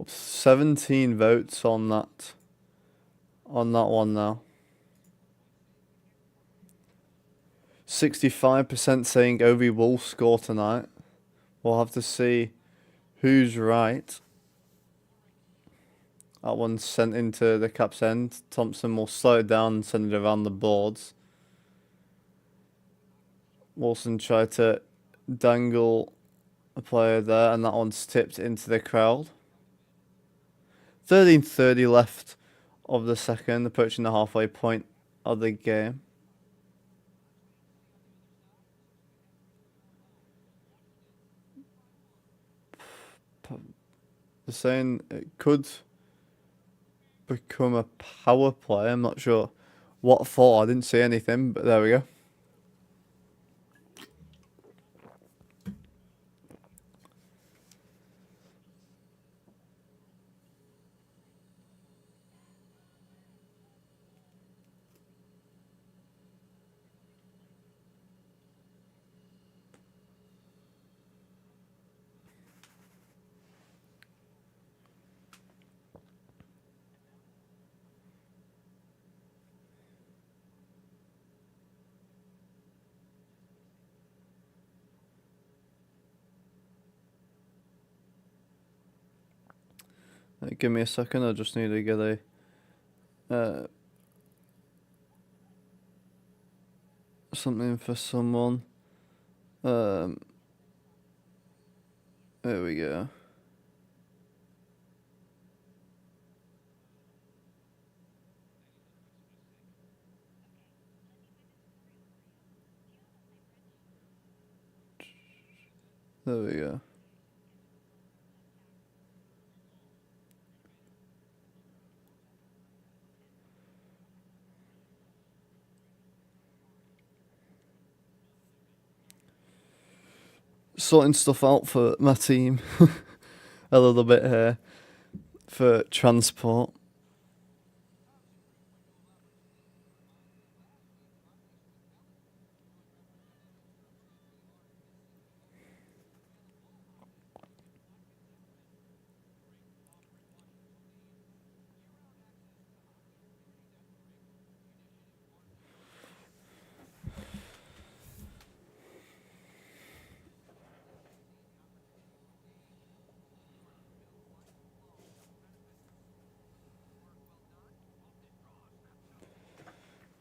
17 votes on that one now. 65% saying Ovi will score tonight. We'll have to see who's right. That one's sent into the cap's end. Thompson will slow it down and send it around the boards. Wilson tried to dangle a player there, and that one's tipped into the crowd. 13:30 left of the second, approaching the halfway point of the game. They're saying it could become a power play. I'm not sure what for. I didn't see anything, but there we go. Give me a second, I just need to get something for someone. There we go. There we go. Sorting stuff out for my team a little bit here for transport.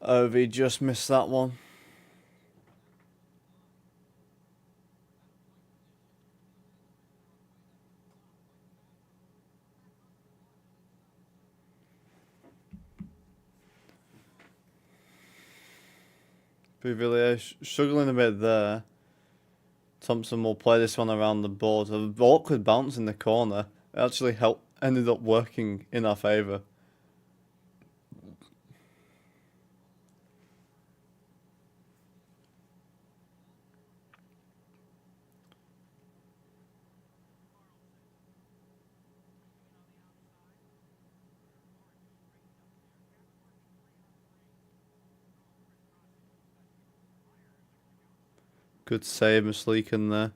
Ovi just missed that one. Bouvillier struggling a bit there. Thompson will play this one around the board. An awkward bounce in the corner. It actually ended up working in our favour. Good save, Masleekan there.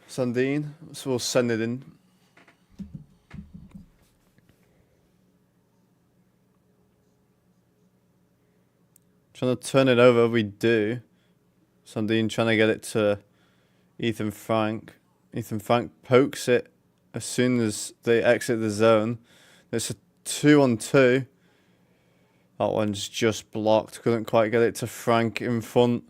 Sandine, so we'll send it in. Trying to turn it over, we do. Sandine trying to get it to Ethan Frank. Ethan Frank pokes it as soon as they exit the zone. It's a 2-on-2. That one's just blocked. Couldn't quite get it to Frank in front.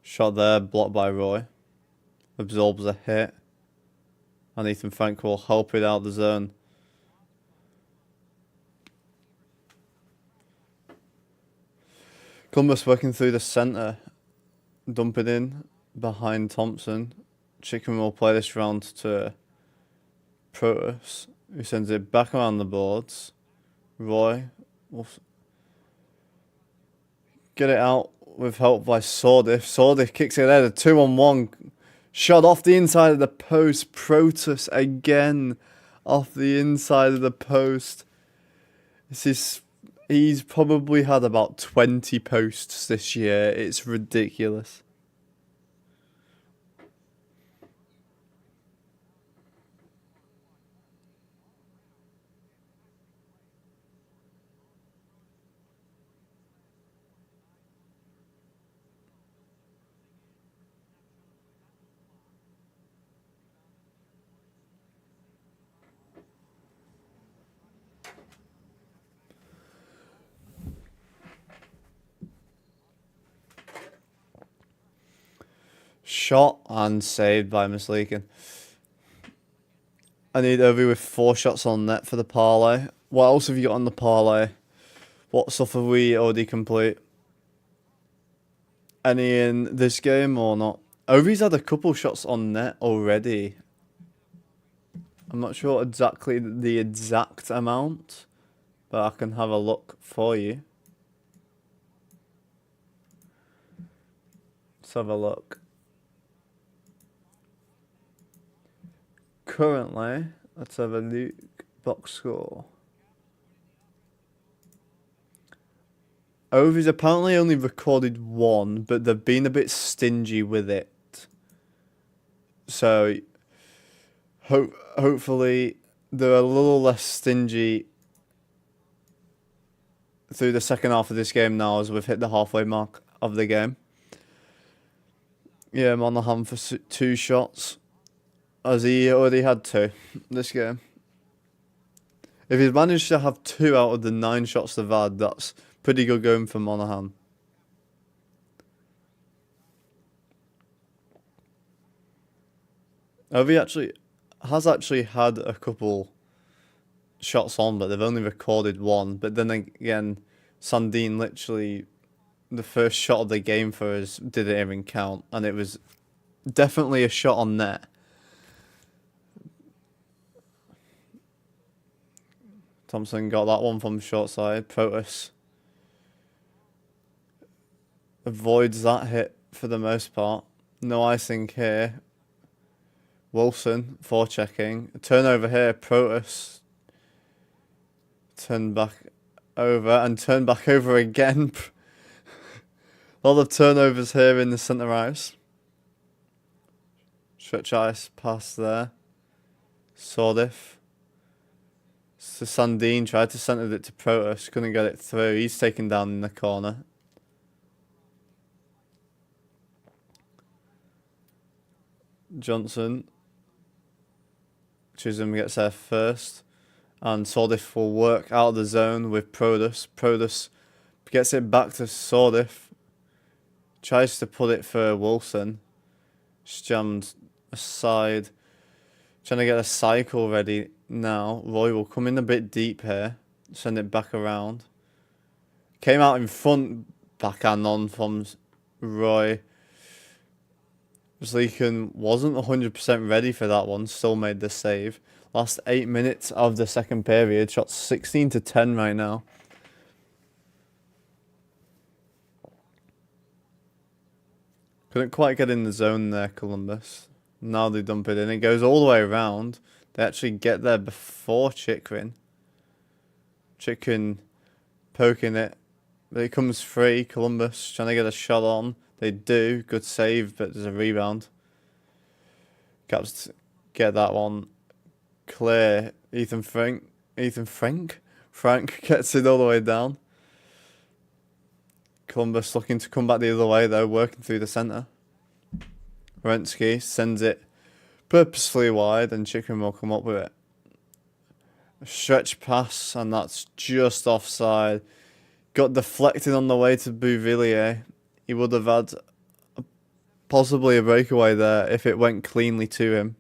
Shot there, blocked by Roy. Absorbs a hit. And Ethan Frank will help it out the zone. Columbus working through the centre. dump it in behind Thompson. Chicken will play this round to Protus, who sends it back around the boards. Roy will get it out with help by Sordif. Sordif kicks it there, the 2-on-1. Shot off the inside of the post. Protus again off the inside of the post. He's probably had about 20 posts this year. It's ridiculous. Shot and saved by Misleakin. I need Ovi with 4 shots on net for the parlay. What else have you got on the parlay? What stuff have we already complete? Any in this game or not? Ovi's had a couple shots on net already. I'm not sure exactly the exact amount, but I can have a look for you. Let's have a look. Currently, let's have a look. Box score. Ovi's apparently only recorded 1, but they've been a bit stingy with it. So, hopefully, they're a little less stingy through the second half of this game now as we've hit the halfway mark of the game. Yeah, Monaghan for 2 shots. As he already had 2 this game. If he's managed to have 2 out of the 9 shots they've had, that's pretty good going for Monaghan. Ovi has actually had a couple shots on, but they've only recorded 1. But then again, Sandine literally, the first shot of the game for us didn't even count, and it was definitely a shot on net. Thompson got that one from short side. Protus avoids that hit for the most part. No icing here. Wilson forechecking. Turnover here. Protus turn back over and turn back over again. A lot of turnovers here in the centre ice. Stretch ice pass there. Sordif. So Sandine tried to centre it to Protus, couldn't get it through. He's taken down in the corner. Johnson. Chisholm gets there first. And Sordif will work out of the zone with Protus. Protus gets it back to Sordif. Tries to put it for Wilson. It's jammed aside. Trying to get a cycle ready now. Roy will come in a bit deep here. Send it back around. Came out in front. Backhand on from Roy. Zleekan wasn't 100% ready for that one. Still made the save. Last 8 minutes of the second period. Shot 16-10 right now. Couldn't quite get in the zone there, Columbus. Now they dump it in. It goes all the way around. They actually get there before Chikrin. Chikrin poking it. But it comes free. Columbus trying to get a shot on. They do. Good save, but there's a rebound. Caps get that one clear. Frank gets it all the way down. Columbus looking to come back the other way though, working through the centre. Werenski sends it purposefully wide and Chikrin will come up with it. A stretch pass and that's just offside. Got deflected on the way to Bouvillier. He would have had possibly a breakaway there if it went cleanly to him.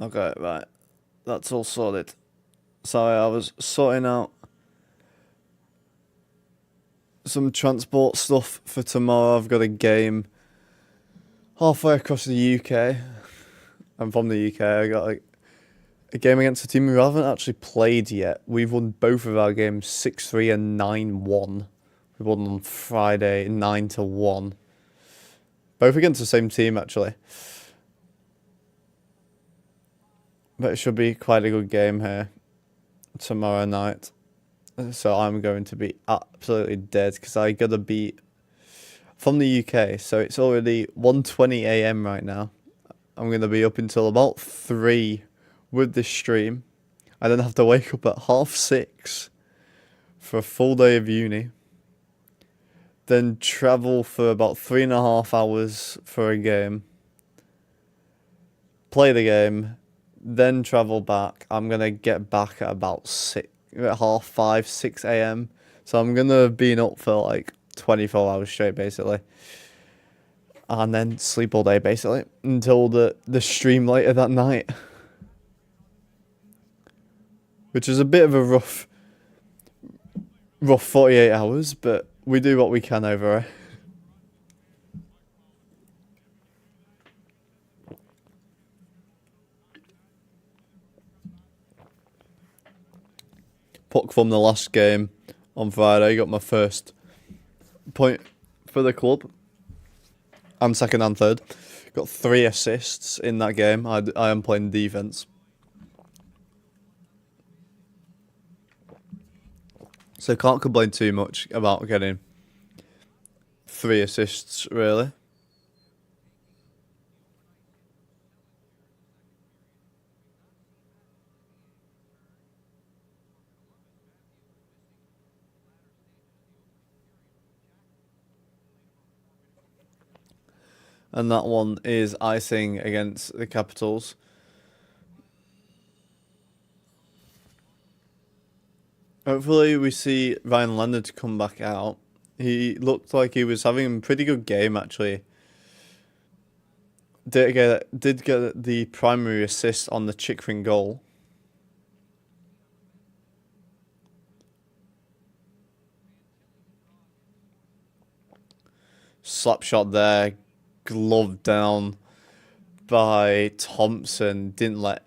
Okay, right. That's all sorted. Sorry, I was sorting out some transport stuff for tomorrow. I've got a game halfway across the UK. I'm from the UK. I got a game against a team we haven't actually played yet. We've won both of our games 6-3 and 9-1. We won on Friday 9-1. Both against the same team actually. But it should be quite a good game here tomorrow night. So I'm going to be absolutely dead because I gotta be from the UK. So it's already 1:20 a.m. right now. I'm going to be up until about 3 with this stream. I then have to wake up at 6:30 for a full day of uni. Then travel for about 3.5 hours for a game. Play the game. Then travel back. I'm going to get back at about 5:30, 6 a.m. So I'm going to have been up for like 24 hours straight basically. And then sleep all day basically until the stream later that night. Which is a bit of a rough 48 hours, but we do what we can over it. Puck from the last game on Friday, got my first point for the club. And second and third. Got 3 assists in that game. I am playing defense. So can't complain too much about getting 3 assists, really. And that one is icing against the Capitals. Hopefully we see Ryan Leonard come back out. He looked like he was having a pretty good game actually. Did get the primary assist on the Chickering goal. Slap shot there, glove down by Thompson. Didn't let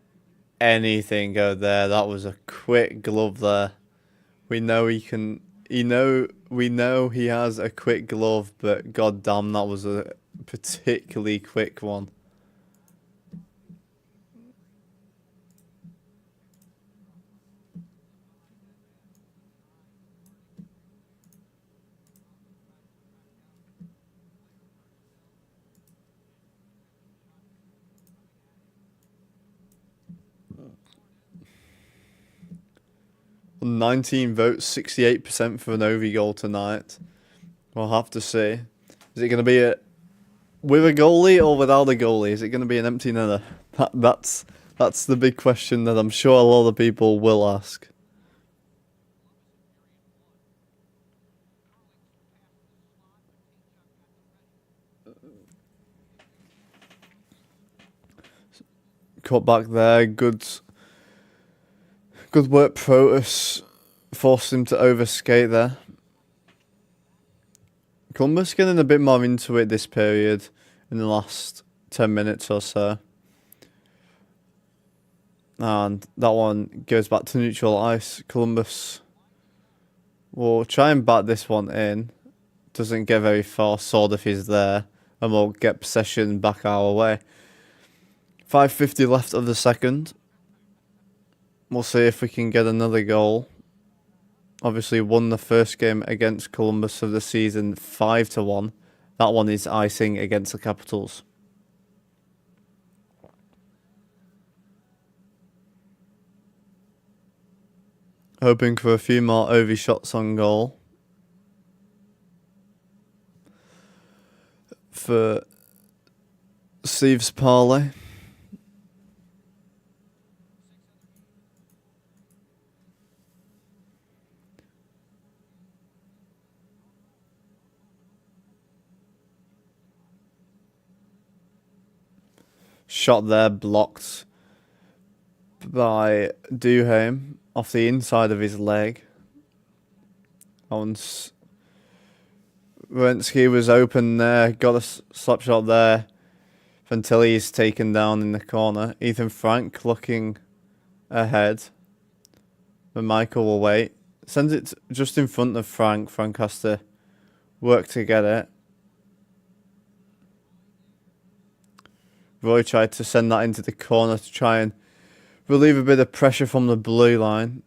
anything go there. That was a quick glove there. We know he can. We know he has a quick glove, but goddamn, that was a particularly quick one. On 19 votes, 68% for an Ovi goal tonight. We'll have to see. Is it going to be with a goalie or without a goalie? Is it going to be an empty netter? That's the big question that I'm sure a lot of people will ask. Cut back there, good work. Protus forced him to overskate there. Columbus getting a bit more into it this period in the last 10 minutes or so. And that one goes back to neutral ice. Columbus will try and bat this one in. Doesn't get very far. Sword if he's there. And we'll get possession back our way. 5:50 left of the second. We'll see if we can get another goal. Obviously won the first game against Columbus of the season 5-1. That one is icing against the Capitals. Hoping for a few more Ovi shots on goal. For Steve's parlay. Shot there blocked by Duham off the inside of his leg. Once Rurensky was open there, got a slap shot there. Fantilli's taken down in the corner. Ethan Frank looking ahead. But Michael will wait. Sends it just in front of Frank. Frank has to work to get it. Roy tried to send that into the corner to try and relieve a bit of pressure from the blue line.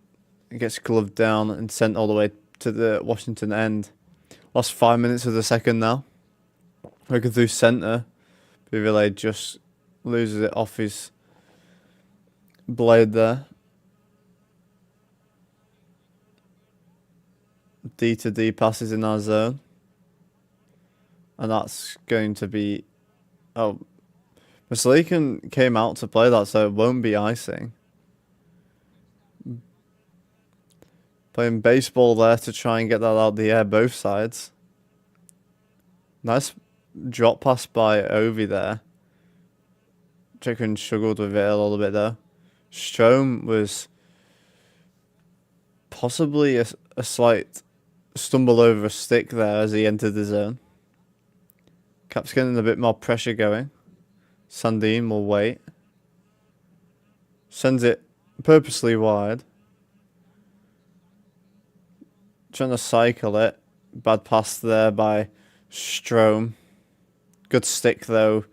It gets gloved down and sent all the way to the Washington end. Lost 5 minutes of the second now. Working through centre. Buvillé just loses it off his blade there. D to D passes in our zone. And that's going to be... Oh, Masalikan came out to play that, so it won't be icing. Playing baseball there to try and get that out of the air, both sides. Nice drop pass by Ovi there. Chikrin struggled with it a little bit though. Strome was possibly a slight stumble over a stick there as he entered the zone. Cap's getting a bit more pressure going. Sandin will wait. Sends it purposely wide. Trying to cycle it. Bad pass there by Strome. Good stick though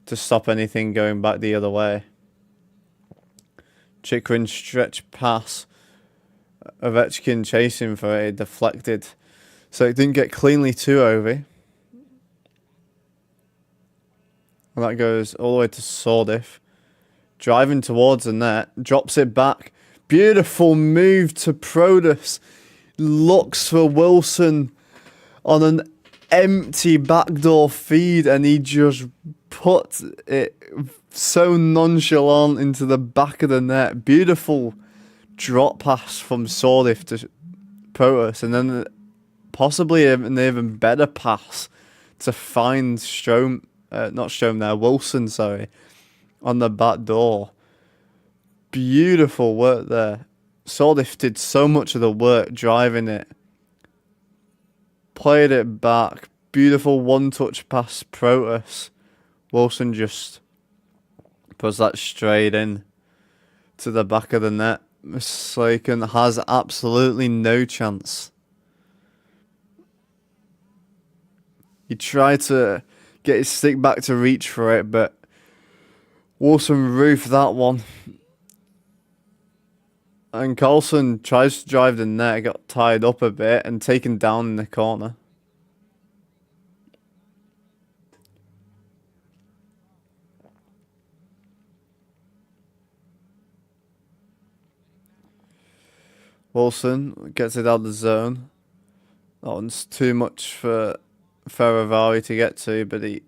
to stop anything going back the other way. Chikrin stretch pass. Ovechkin chasing for it, deflected. So it didn't get cleanly to Ovi. And that goes all the way to Sordif. Driving towards the net. Drops it back. Beautiful move to Protas. Looks for Wilson on an empty backdoor feed. And he just puts it so nonchalant into the back of the net. Beautiful drop pass from Sordif to Protas. And then possibly an even better pass to find Strome. Not Strome there, Wilson, sorry, on the back door. Beautiful work there. Sordif did so much of the work driving it. Played it back. Beautiful one-touch pass, Protas. Wilson just puts that straight in to the back of the net. Masalikan has absolutely no chance. He tried to get his stick back to reach for it, but Wilson roofed that one. And Carlson tries to drive the net, got tied up a bit and taken down in the corner. Wilson gets it out of the zone. That one's too much for Ferravari to get to, but he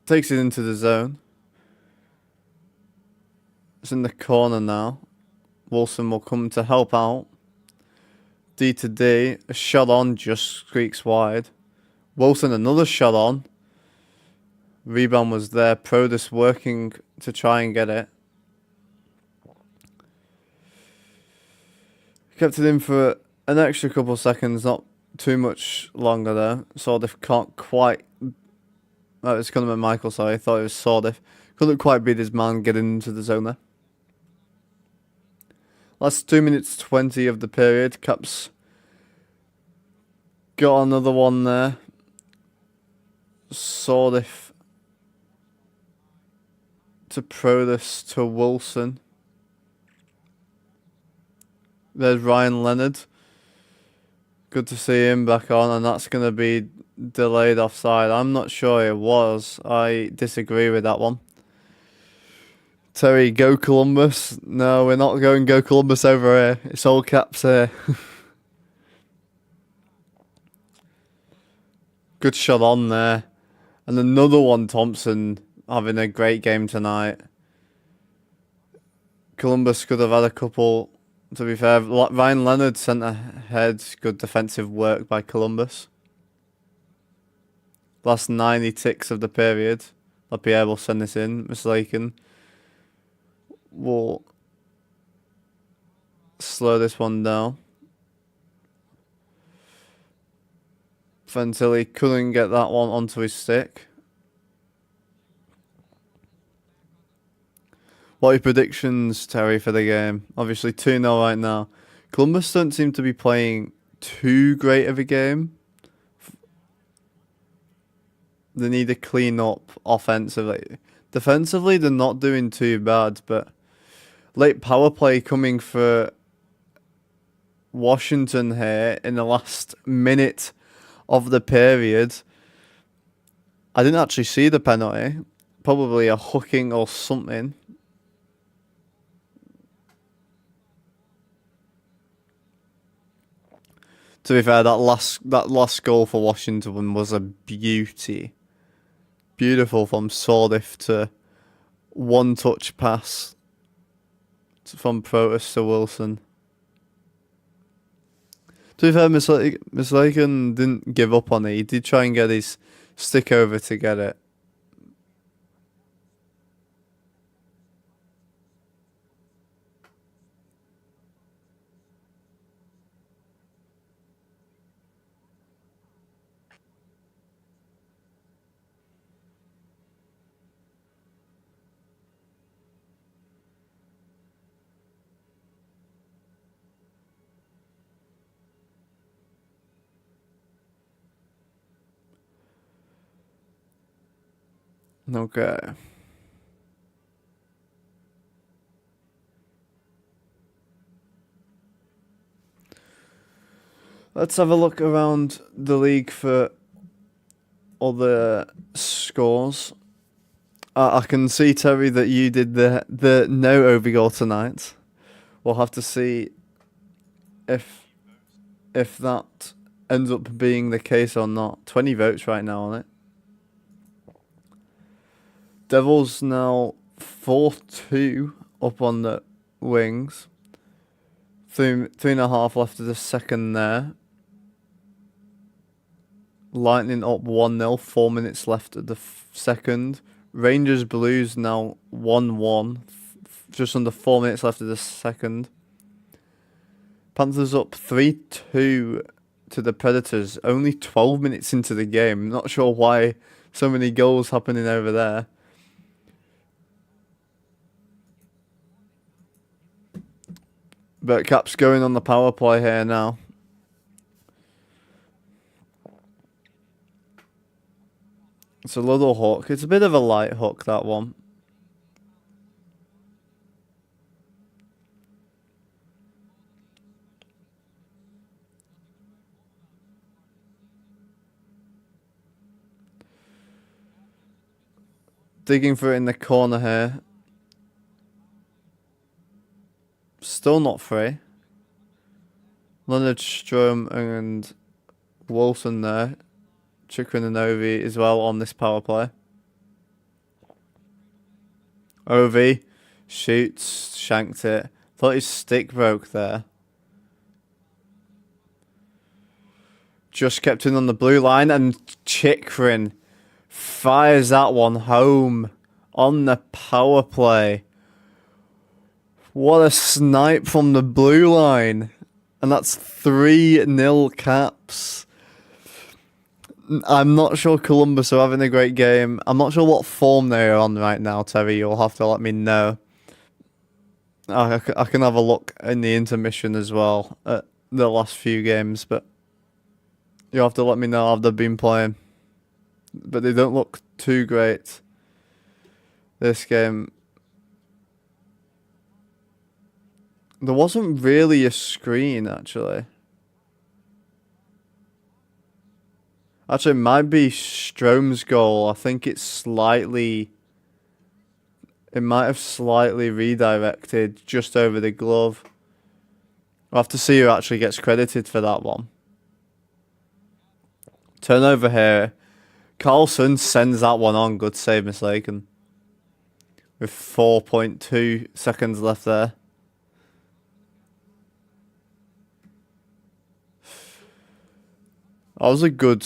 takes it into the zone. It's in the corner now. Wilson will come to help out. D to D. A shot on just squeaks wide. Wilson another shot on. Rebound was there. Protas working to try and get it. Kept it in for an extra couple of seconds, not too much longer there. Sordif can't quite... Oh, it's Conor McMichael, sorry. I thought it was Sordif. Couldn't quite beat his man getting into the zone there. Last 2 minutes 20 of the period. Caps got another one there. Sordif to Protas to Wilson. There's Ryan Leonard. Good to see him back on, and that's going to be delayed offside. I'm not sure it was. I disagree with that one. Terry, go Columbus. No, we're not going go Columbus over here. It's all Caps here. Good shot on there. And another one, Thompson having a great game tonight. Columbus could have had a couple, to be fair. Ryan Leonard sent ahead. Good defensive work by Columbus. Last 90 ticks of the period. Lapierre will send this in. Mislaken will slow this one down. Fantilli couldn't get that one onto his stick. What are your predictions, Terry, for the game? Obviously 2-0 right now. Columbus don't seem to be playing too great of a game. They need to clean up offensively. Defensively, they're not doing too bad, but late power play coming for Washington here in the last minute of the period. I didn't actually see the penalty. Probably a hooking or something. To be fair, that last goal for Washington was a beauty. Beautiful from Sordif to one-touch pass from Protas to Wilson. To be fair, Mislaken didn't give up on it. He did try and get his stick over to get it. Okay. Let's have a look around the league for other scores. I can see, Terry, that you did the no over goal tonight. We'll have to see if that ends up being the case or not. 20 votes right now on it. Devils now 4-2 up on the wings. 3.5 left of the second there. Lightning up 1-0, 4 minutes left of the second. Rangers Blues now 1-1, just under 4 minutes left of the second. Panthers up 3-2 to the Predators, only 12 minutes into the game. Not sure why so many goals happening over there. But Caps going on the power play here now. It's a little hook. It's a bit of a light hook, that one. Digging for it in the corner here. Still not free. Leonard Strome and Wilson there. Chikrin and Ovi as well on this power play. Ovi shoots, shanked it. Thought his stick broke there. Just kept in on the blue line, and Chikrin fires that one home on the power play. What a snipe from the blue line. And that's 3-0 Caps. I'm not sure Columbus are having a great game. I'm not sure what form they're on right now, Terry. You'll have to let me know. I can have a look in the intermission as well at the last few games, but you'll have to let me know how they've been playing. But they don't look too great this game. There wasn't really a screen, actually. Actually, it might be Strome's goal. I think it's slightly... It might have slightly redirected just over the glove. We'll have to see who actually gets credited for that one. Turnover here. Carlson sends that one on. Good save, Mislaken. With 4.2 seconds left there. That was a good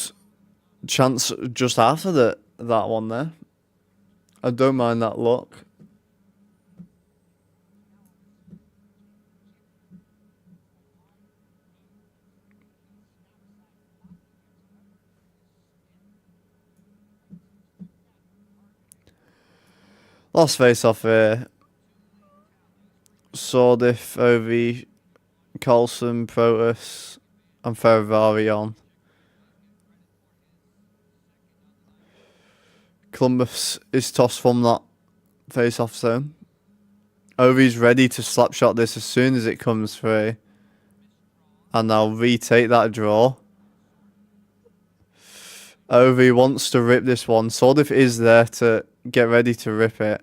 chance just after that one there. I don't mind that look. Last face off here. Sordif, Ovi, Carlson, Protus, and Ferrari on. Columbus is tossed from that face-off zone. Ovi's ready to slapshot this as soon as it comes through. And they'll retake that draw. Ovi wants to rip this one. Sordif is there to get ready to rip it.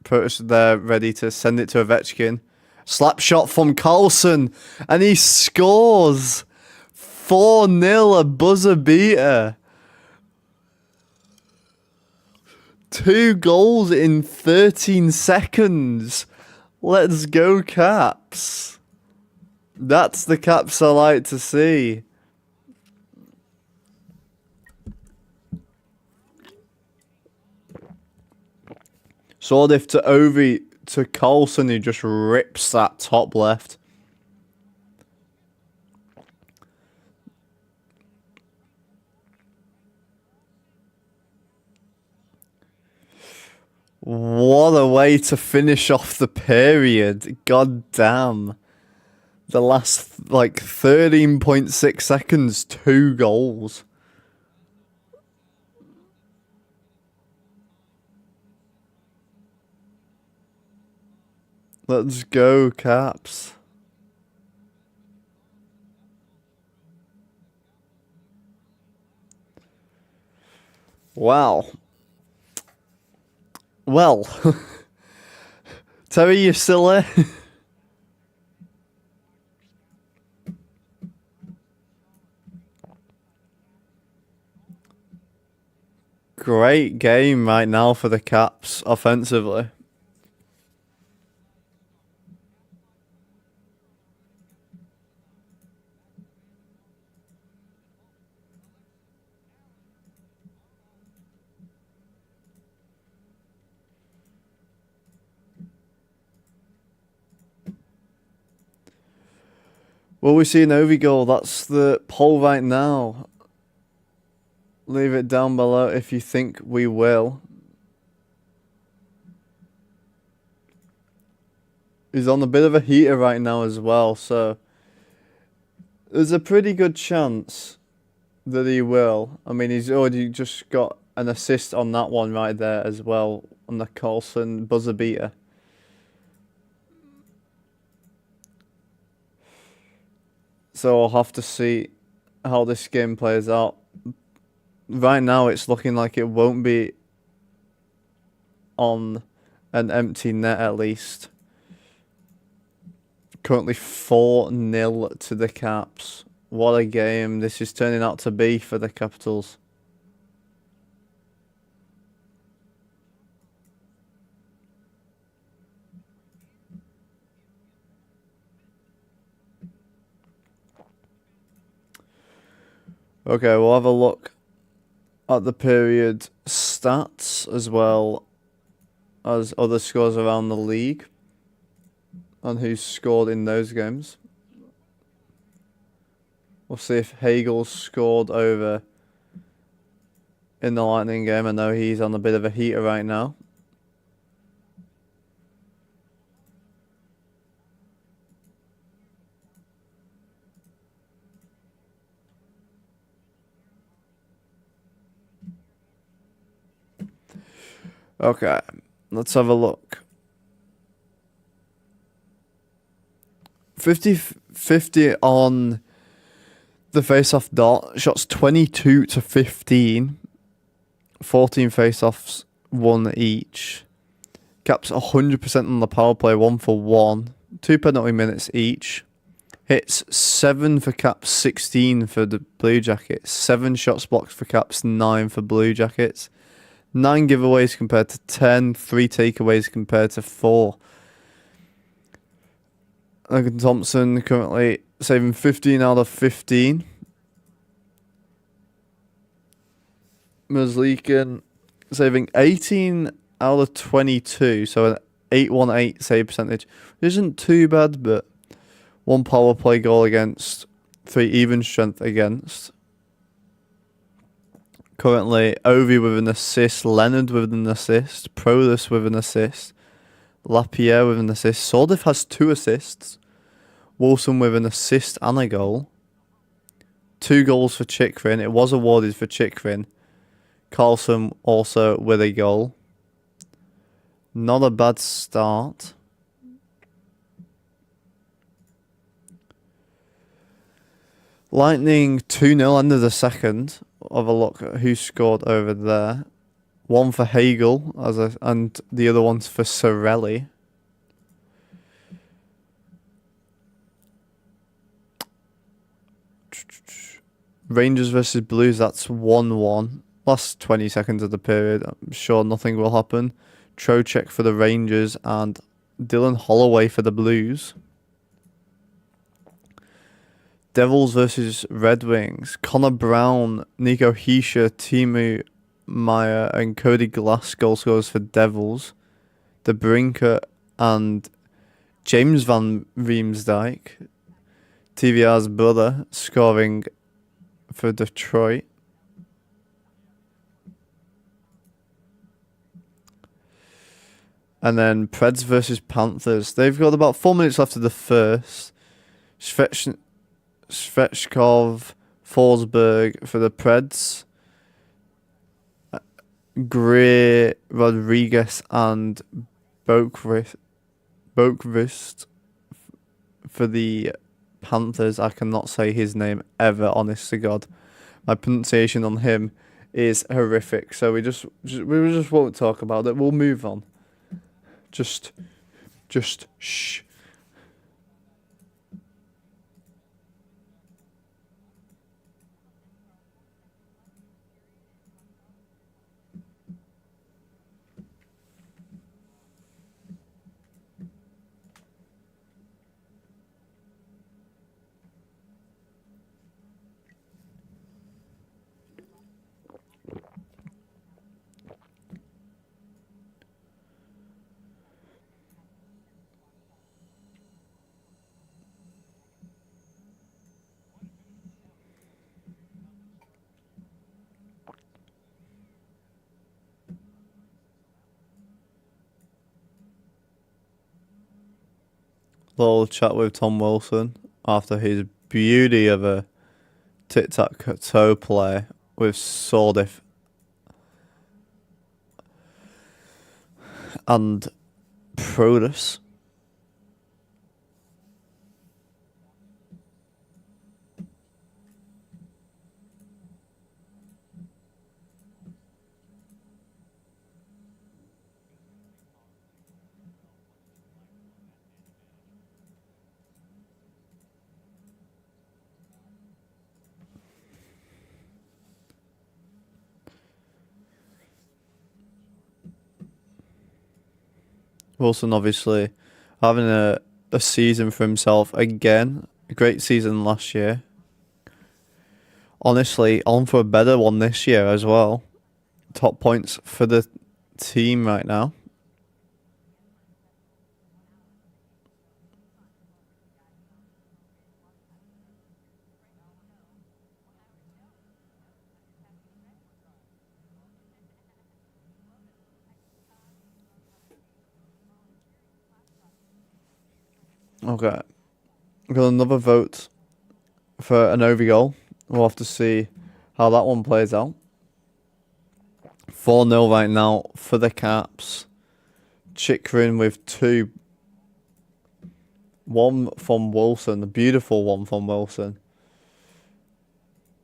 Protus there ready to send it to Ovechkin. Slap shot from Carlson. And he scores. 4-0, a buzzer beater. 2 goals in 13 seconds. Let's go, Caps. That's the Caps I like to see. Sordif to Ovi to Carlson, who just rips that top left. What a way to finish off the period. God damn. The last, like, 13.6 seconds, 2 goals. Let's go, Caps. Wow. Well, Terry, you still there? Great game right now for the Caps offensively. Will we see an Ovi goal? That's the poll right now. Leave it down below if you think we will. He's on a bit of a heater right now as well, so there's a pretty good chance that he will. I mean, he's already just got an assist on that one right there as well, on the Carlson buzzer beater. So I'll have to see how this game plays out. Right now, it's looking like it won't be on an empty net at least. Currently 4-0 to the Caps. What a game this is turning out to be for the Capitals. Okay, we'll have a look at the period stats as well as other scores around the league and who's scored in those games. We'll see if Hagel scored over in the Lightning game. I know he's on a bit of a heater right now. Okay, let's have a look. 50-50 on the face-off dot. Shots 22 to 15. 14 face-offs, 1 each. Caps 100% on the power play, 1 for 1. 2 penalty minutes each. Hits 7 for Caps, 16 for the Blue Jackets. 7 shots blocked for Caps, 9 for Blue Jackets. 9 giveaways compared to 10. 3 takeaways compared to 4. Logan Thompson currently saving 15 out of 15. Merzlikin saving 18 out of 22, so an 818 save percentage. Isn't too bad, but 1 power play goal against, 3 even strength against. Currently, Ovi with an assist, Leonard with an assist, Prodas with an assist, Lapierre with an assist. Sordif has 2 assists. Wilson with an assist and a goal. 2 goals for Chikrin. It was awarded for Chikrin. Carlson also with a goal. Not a bad start. Lightning 2-0 end of the second. Have a look at who scored over there. 1 for Hagel and the other one's for Sorelli. Rangers versus Blues, that's 1-1. Last 20 seconds of the period. I'm sure nothing will happen. Trocheck for the Rangers and Dylan Holloway for the Blues. Devils versus Red Wings. Connor Brown, Nico Hischier, Timu Meyer and Cody Glass goal scorers for Devils. De Brinker and James Van Riemsdyk, TVR's brother, scoring for Detroit. And then Preds versus Panthers. They've got about 4 minutes left of the first. Svechkov, Forsberg for the Preds. Greer, Rodriguez and Boquist for the Panthers. I cannot say his name ever, honest to God. My pronunciation on him is horrific. So we just won't talk about it. We'll move on. Just shh. Little chat with Tom Wilson after his beauty of a tic-tac-toe play with Sordif and Prodas. Wilson obviously having a season for himself again. A great season last year. Honestly, on for a better one this year as well. Top points for the team right now. Okay. We've got another vote for an Ovi goal. We'll have to see how that one plays out. 4-0 right now for the Caps. Chikrin with 2. 1 from Wilson, a beautiful one from Wilson.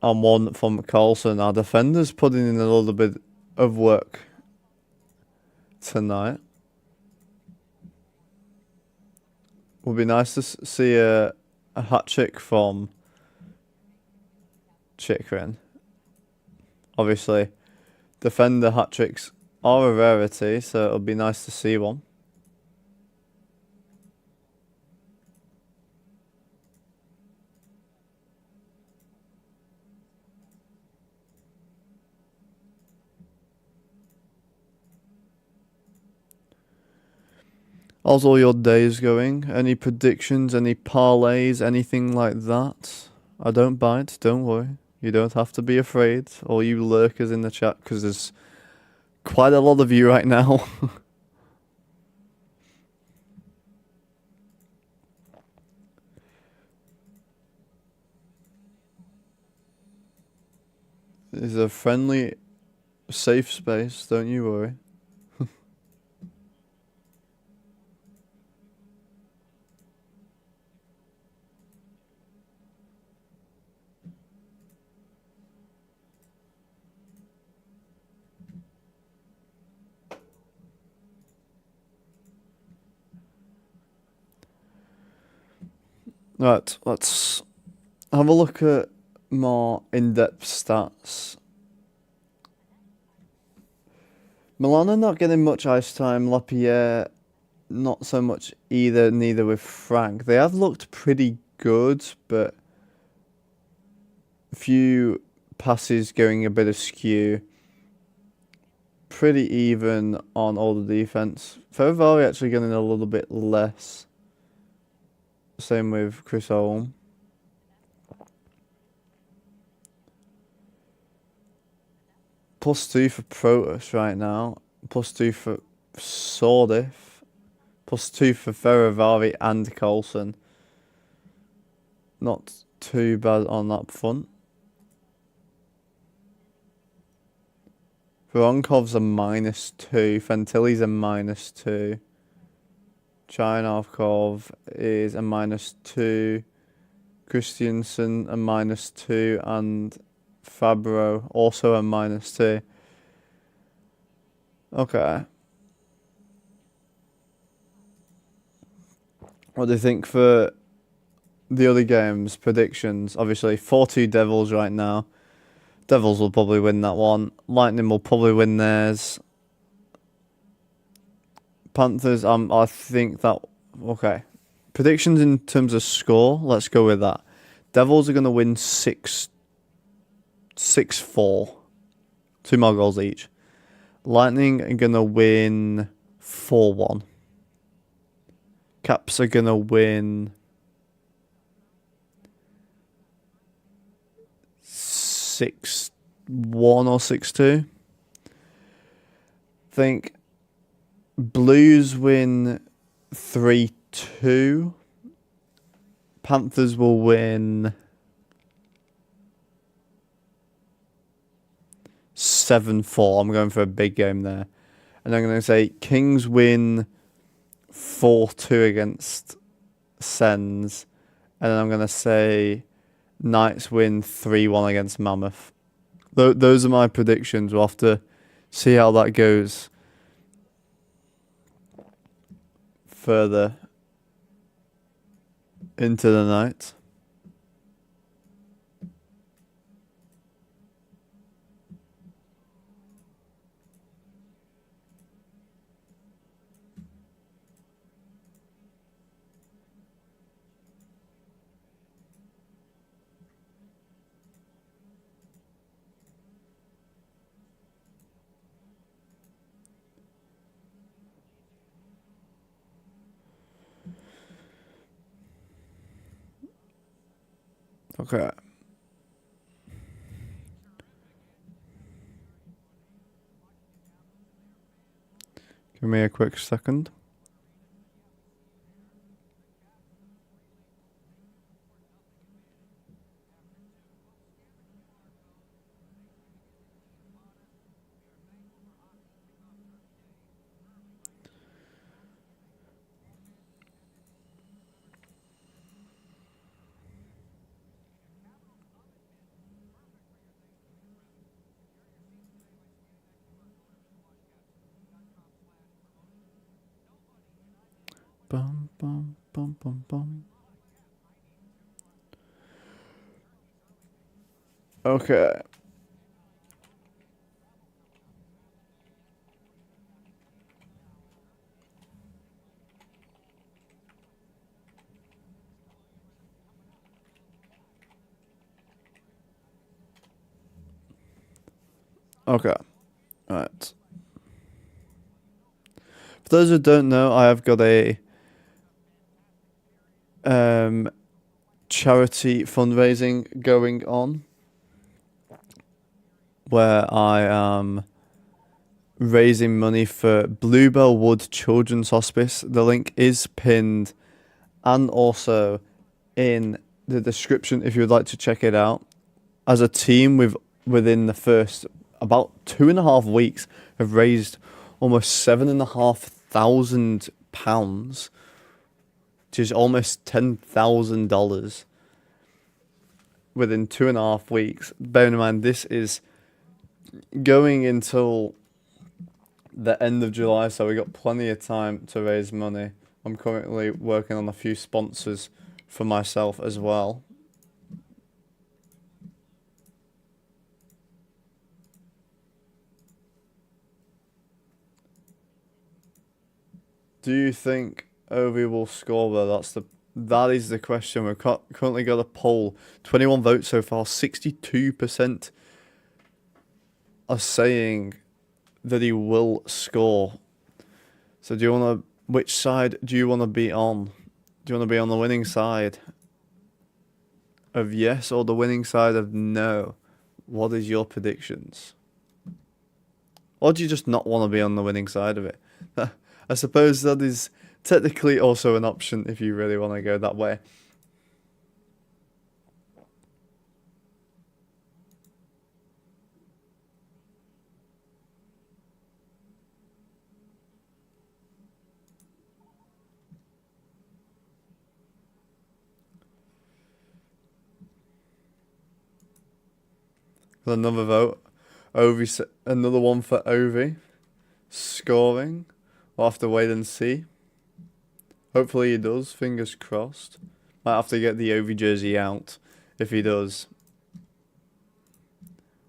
And 1 from Carlson. Our defenders putting in a little bit of work tonight. Would be nice to see a hat-trick from Chikrin. Obviously, defender hat-tricks are a rarity, so it'll be nice to see one. How's all your days going? Any predictions, any parlays, anything like that? I don't bite, don't worry. You don't have to be afraid, all you lurkers in the chat, because there's quite a lot of you right now. It's a friendly, safe space, don't you worry. Right, let's have a look at more in-depth stats. Milana not getting much ice time. Lapierre not so much either. Neither with Frank. They have looked pretty good, but a few passes going a bit askew. Pretty even on all the defense. Ferrovari actually getting a little bit less. Same with Chris Holm. +2 for Protus right now. +2 for Sordif. +2 for Ferrovari and Coulson. Not too bad on that front. Voronkov's a -2. Fantilli's a -2. Chainovkov is a -2. Christiansen a -2. And Fabro also a -2. Okay. What do you think for the other games? Predictions. Obviously, 4-2 Devils right now. Devils will probably win that one. Lightning will probably win theirs. Panthers, I think that... Okay. Predictions in terms of score, let's go with that. Devils are going to win 6-4. 2 more goals each. Lightning are going to win 4-1. Caps are going to win 6-1 or 6-2. I think Blues win 3-2. Panthers will win 7-4. I'm going for a big game there. And I'm going to say Kings win 4-2 against Sens. And then I'm going to say Knights win 3-1 against Mammoth. Those are my predictions. We'll have to see how that goes further into the night. Okay. Give me a quick second. Bum, bum, bum, bum, bum. Okay. Okay. Right. For those who don't know, I have got a charity fundraising going on where I am raising money for Bluebell Wood Children's Hospice. The link is pinned and also in the description if you would like to check it out. As a team, within the first about 2.5 weeks have raised almost £7,500, which is almost $10,000 within 2.5 weeks. Bearing in mind, this is going until the end of July, so we got plenty of time to raise money. I'm currently working on a few sponsors for myself as well. Do you think Ovi will score though? That is the question. We've currently got a poll. 21 votes so far. 62% are saying that he will score. So which side do you want to be on? Do you want to be on the winning side of yes or the winning side of no? What is your predictions? Or do you just not want to be on the winning side of it? I suppose that is technically also an option if you really want to go that way. Another vote. Another one for Ovi. Scoring. We'll have to wait and see. Hopefully he does. Fingers crossed. Might have to get the Ovi jersey out if he does.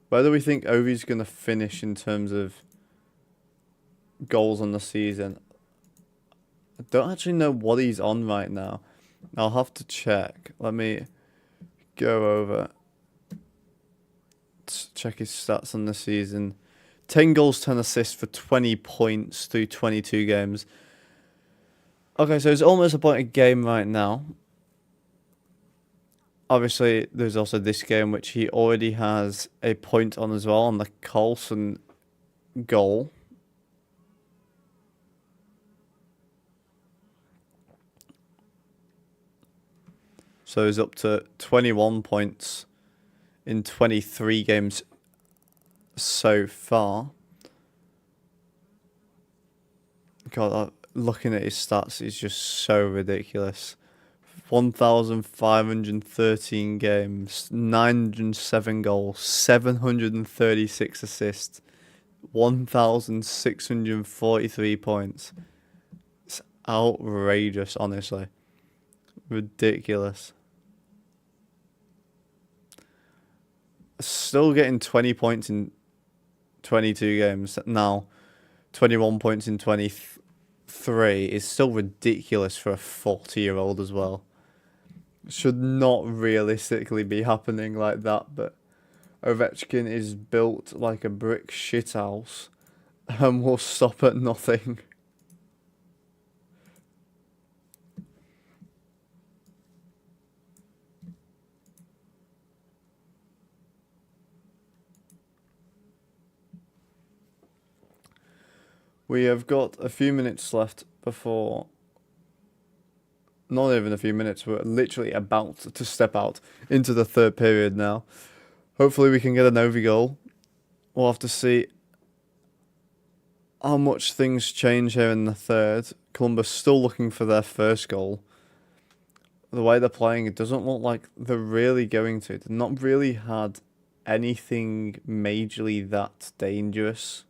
Where do we think Ovi's going to finish in terms of goals on the season? I don't actually know what he's on right now. I'll have to check. Let me go over. Check his stats on the season. 10 goals, 10 assists for 20 points through 22 games. Okay, so it's almost a point a game right now. Obviously, there's also this game which he already has a point on as well on the Carlson goal. So he's up to 21 points in 23 games so far. God, looking at his stats is just so ridiculous. 1,513 games, 907 goals, 736 assists, 1,643 points. It's outrageous, honestly. Ridiculous. Still getting 20 points in 22 games. Now, 21 points in 23 is still ridiculous for a 40-year-old as well. Should not realistically be happening like that, but Ovechkin is built like a brick shithouse and will stop at nothing. We have got a few minutes left before... Not even a few minutes, we're literally about to step out into the third period now. Hopefully we can get an Ovi goal. We'll have to see how much things change here in the third. Columbus still looking for their first goal. The way they're playing, it doesn't look like they're really going to. They've not really had anything majorly that dangerous.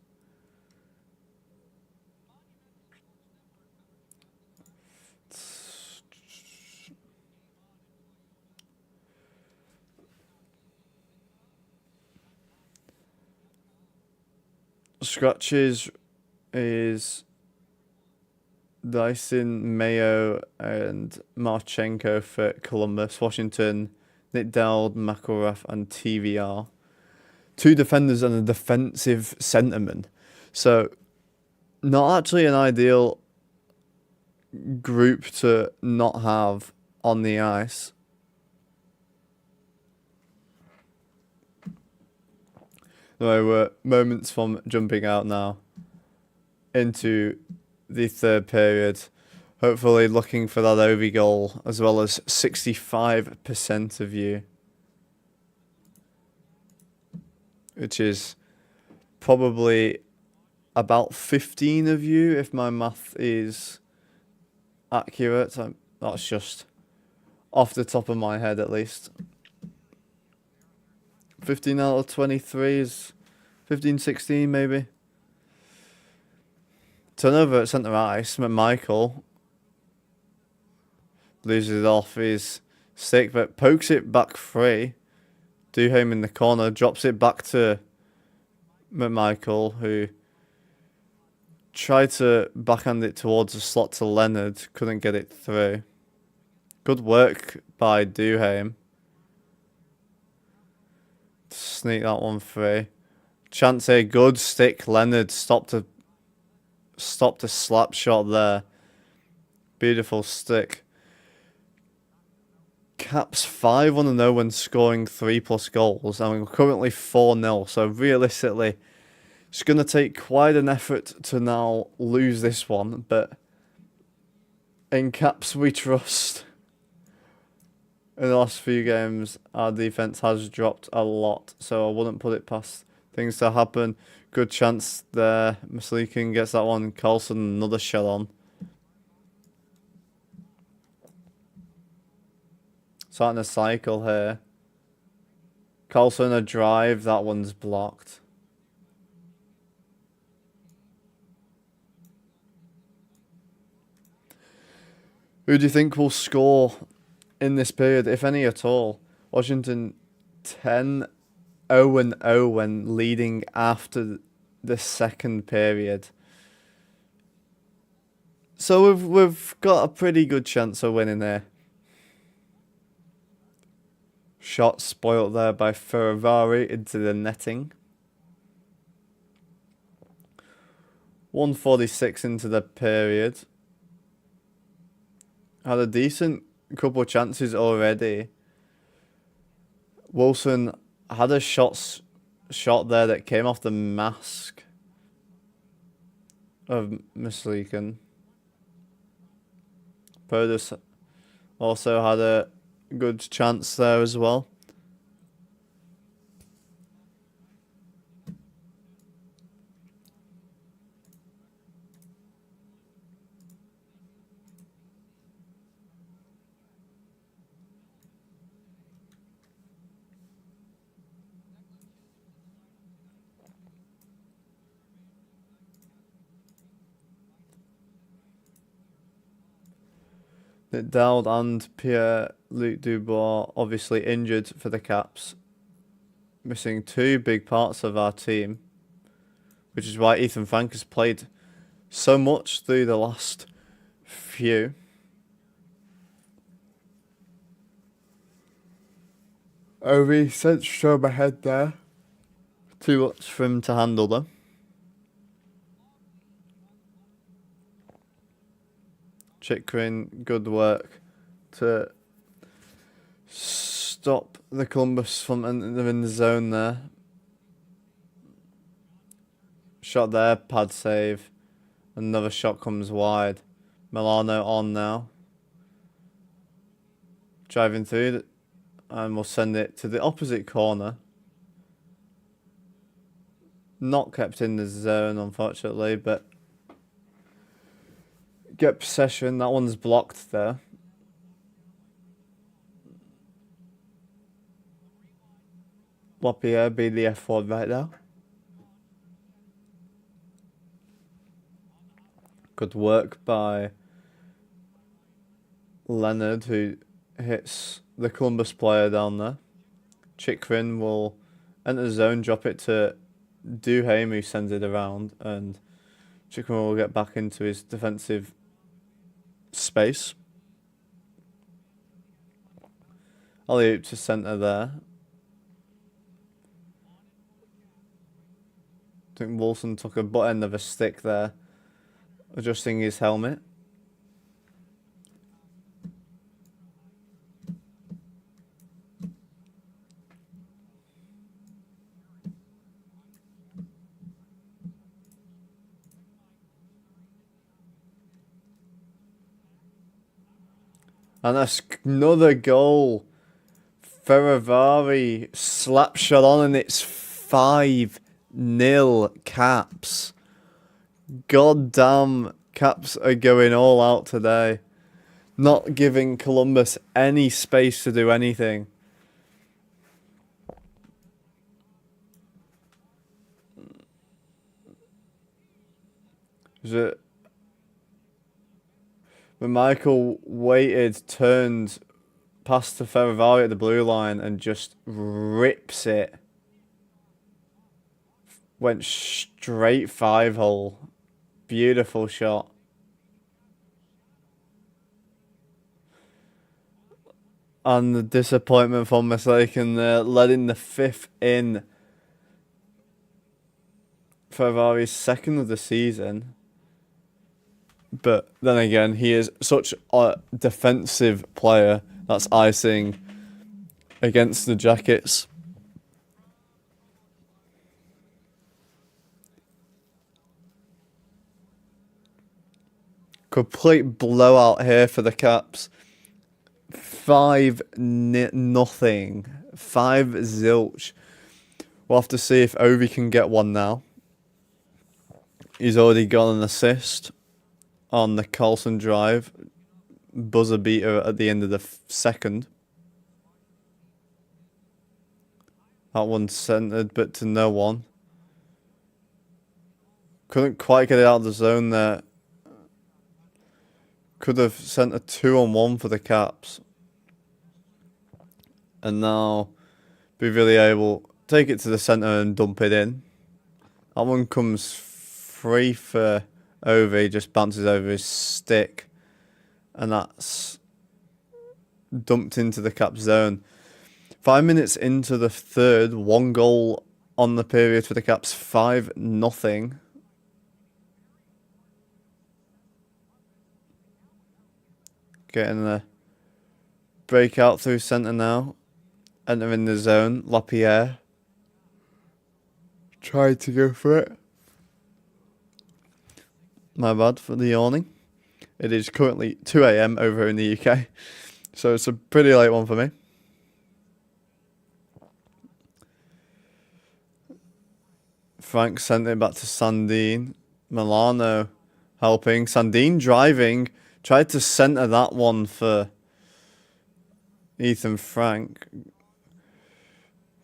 Scratches is Dyson, Mayo, and Marchenko for Columbus. Washington, Nick Dowd, McElrath, and TVR. 2 defenders and a defensive centerman. So Not actually an ideal group to not have on the ice. No, we're moments from jumping out now into the third period. Hopefully looking for that Ovi goal, as well as 65% of you. Which is probably about 15 of you, if my math is accurate. That's just off the top of my head, at least. 15 out of 23 is 15, 16 maybe. Turnover at centre ice. McMichael loses it off his stick, but pokes it back free. Duhaime in the corner drops it back to McMichael, who tried to backhand it towards the slot to Leonard, couldn't get it through. Good work by Duhaime. Sneak that one free. Chance here, good stick. Leonard stopped a slap shot there. Beautiful stick. Caps 5-0 when scoring 3+ goals. And we're currently 4-0. So realistically, it's going to take quite an effort to now lose this one. But in Caps we trust. In the last few games, our defense has dropped a lot, so I wouldn't put it past things to happen. Good chance there. Maslikin gets that one. Carlson, another shot on. Starting a cycle here. Carlson a drive. That one's blocked. Who do you think will score in this period, if any at all? Washington 10-0 when leading after the second period. So we've got a pretty good chance of winning there. Shot spoilt there by Ferrari into the netting. 1:46 into the period. Had a decent couple of chances already. Wilson had a shot there that came off the mask of Maslikin. Podus also had a good chance there as well. Dowd and Pierre-Luc Dubois obviously injured for the Caps. Missing two big parts of our team, which is why Ethan Frank has played so much through the last few. Ovi sent Strom ahead there. Too much for him to handle though. Chychrun, good work to stop the Columbus from entering the zone there. Shot there, pad save. Another shot comes wide. Milano on now. Driving through, and we'll send it to the opposite corner. Not kept in the zone, unfortunately, but get possession. That one's blocked there. Lapierre be the F1 right now. Good work by Leonard, who hits the Columbus player down there. Chychrun will enter the zone, drop it to Duhaime, who sends it around, and Chychrun will get back into his defensive space. Alley-oop to centre there. I think Wilson took a butt end of a stick there. adjusting his helmet. And that's another goal. Ferravari slap shot on, and it's 5-0 Caps. Goddamn, Caps are going all out today. Not giving Columbus any space to do anything. When Michael waited, turned past the Ferravari at the blue line and just rips it. Went straight 5-hole. Beautiful shot. And the disappointment from Mistaken there, letting the 5th in. Ferrari's 2nd of the season. But then again, he is such a defensive player. That's icing against the Jackets. Complete blowout here for the Caps. 5-0. 5 zilch. We'll have to see if Ovi can get one now. He's already got an assist on the Carlson drive. Buzzer beater at the end of the 2nd. That one centered, but to no one. Couldn't quite get it out of the zone there. Could have sent a 2-on-1 for the Caps. And now be really able to take it to the centre and dump it in. That one comes free for Ovi, just bounces over his stick. And that's dumped into the Caps zone. 5 minutes into the 3rd, 1 goal on the period for the Caps, 5-0. Getting the breakout through centre now. Entering the zone. Lapierre tried to go for it. My bad for the yawning. It is currently 2 AM over in the UK. So it's a pretty late one for me. Frank sent it back to Sandin. Milano helping. Sandin driving. Tried to centre that one for Ethan Frank.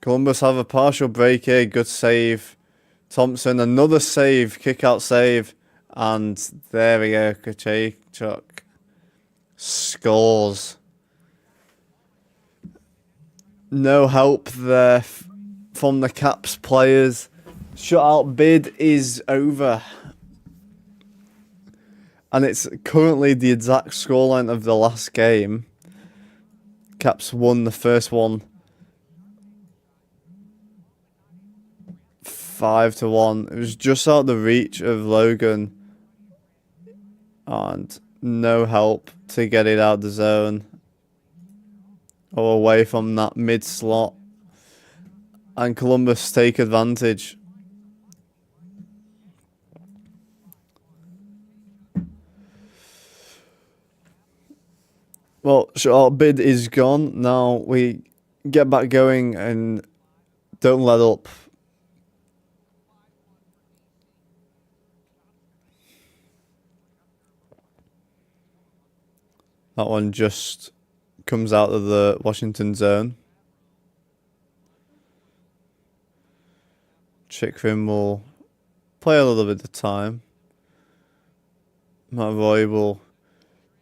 Columbus have a partial break here. Good save. Thompson, another save. Kick out save. And there we go. Kachaychuk scores. No help there from the Caps players. Shutout bid is over. And it's currently the exact scoreline of the last game. Caps won the first one 5-1. It was just out the reach of Logan. And no help to get it out the zone. Or away from that mid slot. And Columbus take advantage. Well, our bid is gone. Now we get back going and don't let up. That one just comes out of the Washington zone. Chickfin will play a little bit of time. McRoy will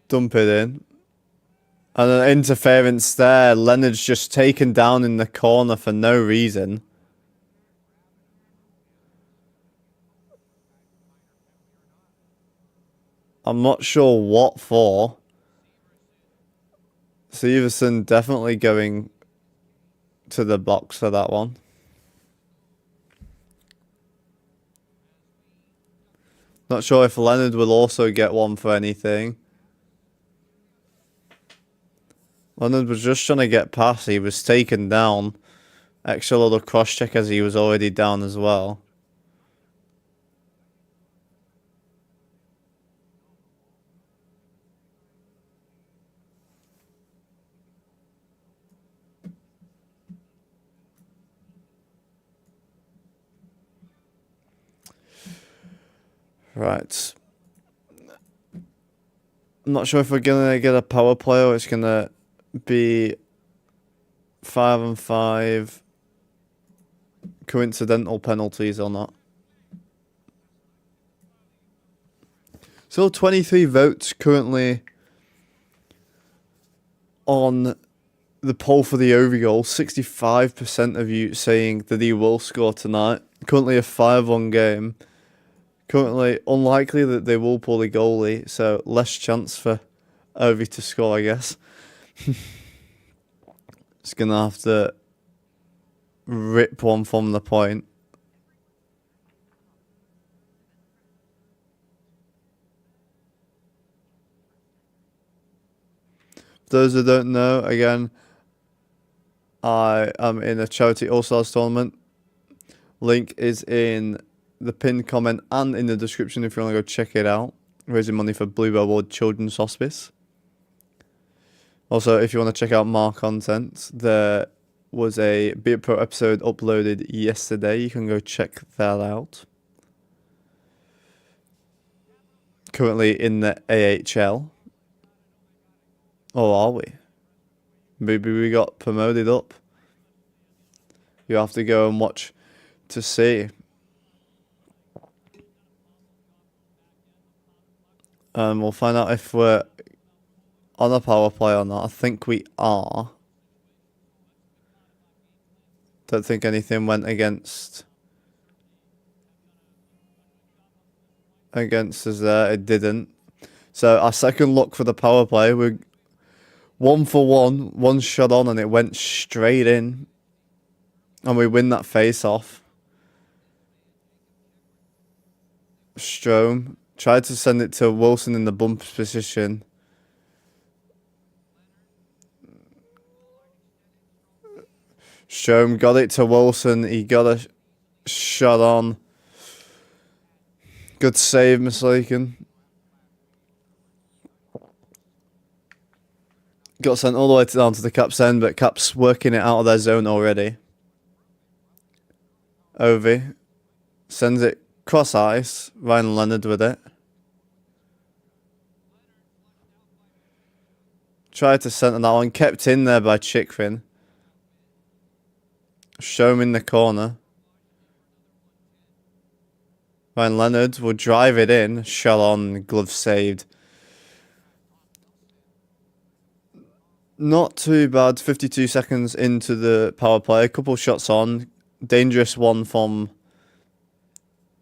dump it in. And an interference there. Leonard's just taken down in the corner for no reason. I'm not sure what for. Severson definitely going to the box for that one. Not sure if Leonard will also get one for anything. Leonard was just trying to get past. He was taken down. Extra little cross check as he was already down as well. Right. I'm not sure if we're going to get a power play or it's going to be 5-on-5 coincidental penalties or not. Still 23 votes currently on the poll for the overgoal. 65% of you saying that he will score tonight. Currently a 5-1 game. Currently unlikely that they will pull the goalie, so less chance for Ovi to score, I guess. It's going to have to rip one from the point. For those who don't know, again, I am in a charity All-Stars tournament. Link is in the pinned comment and in the description if you want to go check it out. Raising money for Bluebell Ward Children's Hospice. Also, if you want to check out more content, there was a Beat Pro episode uploaded yesterday. You can go check that out. Currently in the AHL. Or are we? Maybe we got promoted up. You have to go and watch to see. We'll find out if we're on a power play or not. I think we are. Don't think anything went against us there. It didn't. So our second look for the power play, we're 1 for 1, one shot on, and it went straight in. And we win that face off. Strome tried to send it to Wilson in the bump position. Strome got it to Wilson. He got a shot on. Good save, Maslaken. Got sent all the way down to the Caps end, but Caps working it out of their zone already. Ovi sends it cross ice. Ryan Leonard with it. Tried to centre that one. Kept in there by Chikrin. Show him in the corner. Ryan Leonard will drive it in. Shot on. Glove saved. Not too bad. 52 seconds into the power play. A couple shots on. Dangerous one from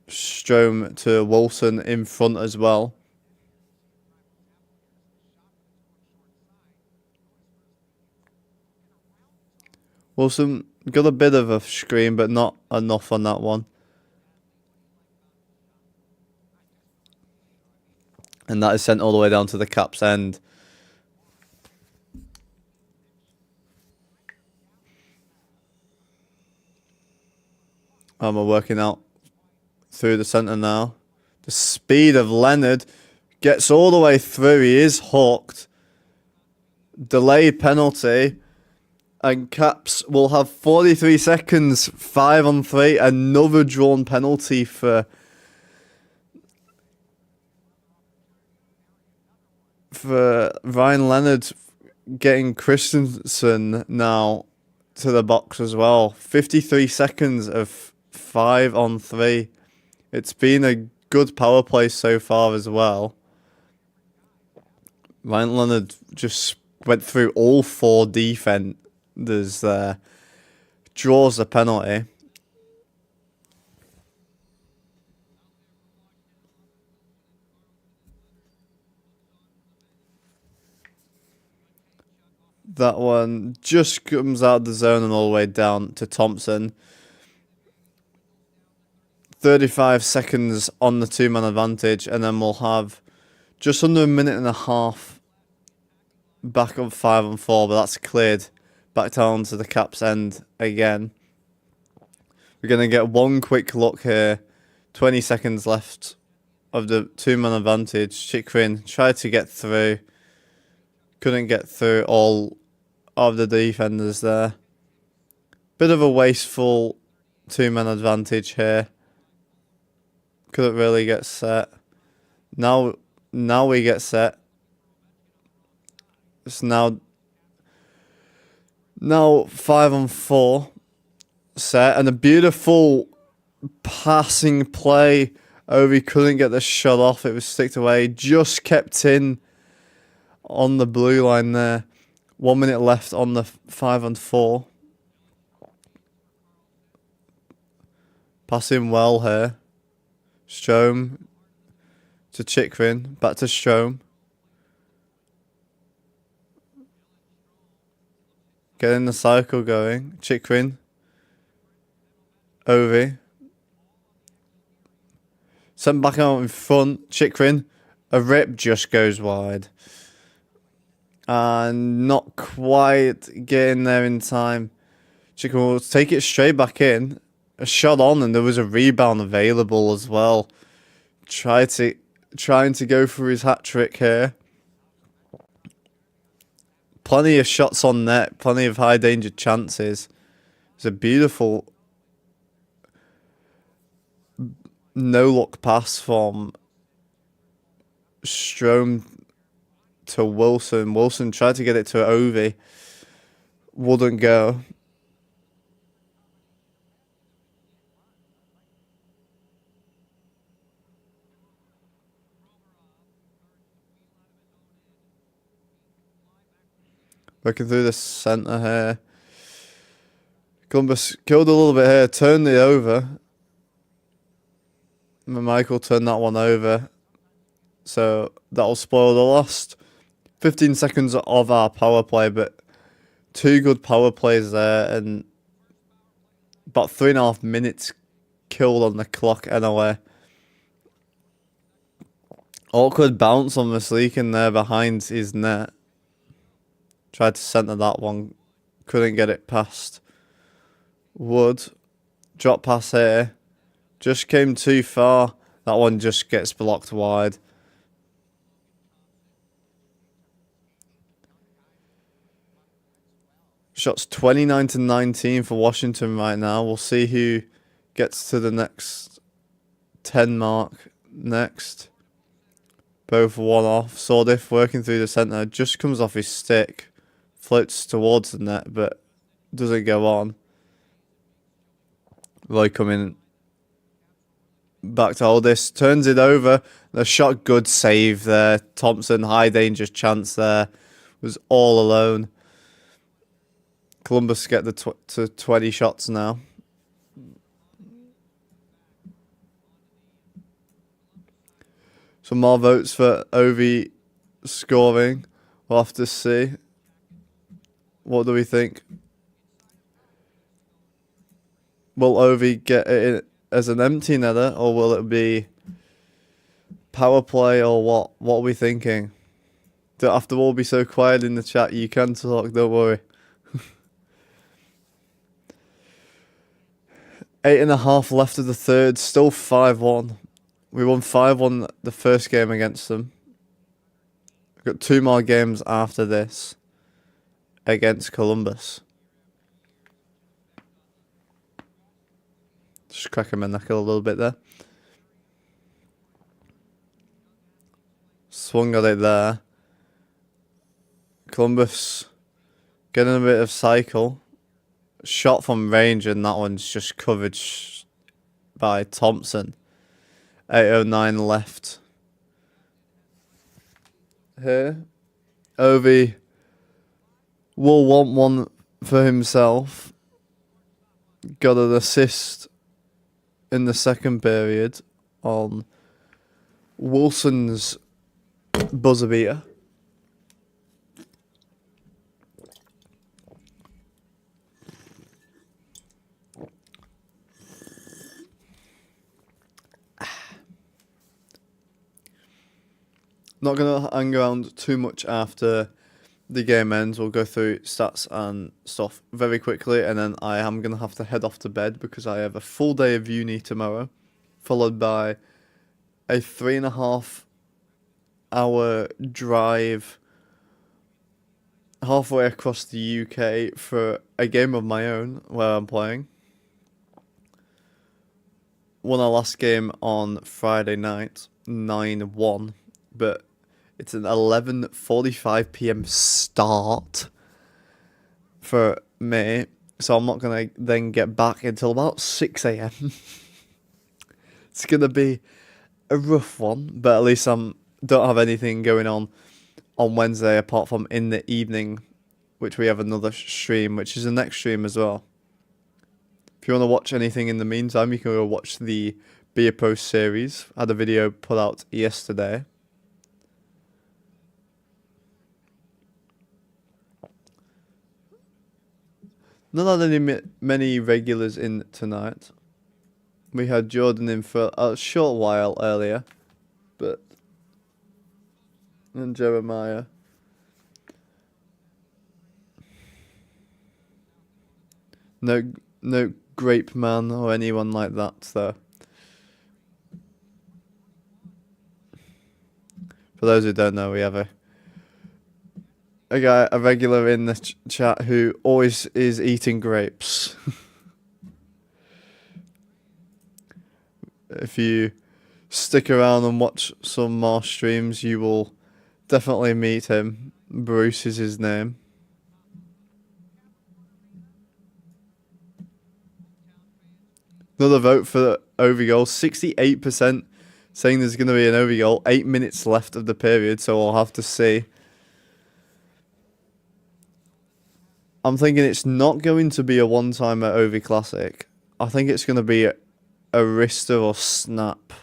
Strome to Wilson in front as well. Wilson got a bit of a screen, but not enough on that one. And that is sent all the way down to the Caps end. And we're working out through the centre now. The speed of Leonard gets all the way through. He is hooked. Delayed penalty. And Caps will have 43 seconds, 5-on-3. Another drawn penalty for Ryan Leonard, getting Christensen now to the box as well. 53 seconds of 5-on-3. It's been a good power play so far as well. Ryan Leonard just went through all 4 defenders there. Draws the penalty. That one just comes out of the zone and all the way down to Thompson. 35 seconds on the 2-man advantage, and then we'll have just under a minute and a half back up 5-on-4, but that's cleared back down to the Caps end again. We're going to get one quick look here. 20 seconds left of the 2-man advantage. Chychrun tried to get through. Couldn't get through all of the defenders there. Bit of a wasteful 2-man advantage here. Couldn't really get set. Now we get set. It's now 5-on-4 set, and a beautiful passing play. Ovi couldn't get the shot off. It was sticked away. Just kept in on the blue line there. 1 minute left on the 5-on-4. Passing well here. Strome to Chychrun. Back to Strome. Getting the cycle going. Chychrun. Ovi. Sent back out in front. Chychrun. A rip just goes wide. And not quite getting there in time. Chychrun will take it straight back in. A shot on, and there was a rebound available as well. Trying to go for his hat trick here. Plenty of shots on net, plenty of high danger chances. It's a beautiful no look pass from Strome to Wilson. Wilson tried to get it to Ovi. Wouldn't go. Working through the centre here. Columbus killed a little bit here. Turned it over. Michael turned that one over. So that'll spoil the last 15 seconds of our power play. But two good power plays there. And about 3.5 minutes killed on the clock anyway. Awkward bounce on Maslikin there behind his net. Tried to centre that one. Couldn't get it past Wood. Drop pass here. Just came too far. That one just gets blocked wide. Shots 29-19 for Washington right now. We'll see who gets to the next 10 mark next. Both one off. Sordif working through the centre. Just comes off his stick. Floats towards the net, but doesn't go on. Roy coming back to hold this. Turns it over. The shot, good save there. Thompson, high danger chance there. Was all alone. Columbus get to 20 shots now. Some more votes for Ovi scoring. We'll have to see. What do we think? Will Ovi get it in as an empty netter, or will it be power play, or what? What are we thinking? Don't have to all be so quiet in the chat. You can talk, don't worry. 8.5 left of the third, still 5-1. We won 5-1 the first game against them. We've got 2 more games after this against Columbus. Just cracking my neck a little bit there. Swung at it there. Columbus getting a bit of cycle. Shot from range, and that one's just covered by Thompson. 8:09 left. Here. Ovi will want one for himself. Got an assist in the second period on Wilson's buzzer beater. Not going to hang around too much after the game ends. We'll go through stats and stuff very quickly, and then I am going to have to head off to bed because I have a full day of uni tomorrow, followed by a 3.5 hour drive halfway across the UK for a game of my own where I'm playing. Won our last game on Friday night, 9-1, but it's an 11:45 p.m. start for me, so I'm not going to then get back until about 6 a.m. It's going to be a rough one, but at least don't have anything going on Wednesday apart from in the evening, which we have another stream, which is the next stream as well. If you want to watch anything in the meantime, you can go watch the Beer Post series. I had a video put out yesterday. Not had many regulars in tonight. We had Jordan in for a short while earlier, and Jeremiah. No Grape Man or anyone like that, though. For those who don't know, we have a regular in the chat who always is eating grapes. If you stick around and watch some more streams, you will definitely meet him. Bruce is his name. Another vote for Overgoal. 68% saying there's going to be an Overgoal. 8 minutes left of the period, so we'll have to see. I'm thinking it's not going to be a one-timer Ovi Classic. I think it's going to be a wrister or snap.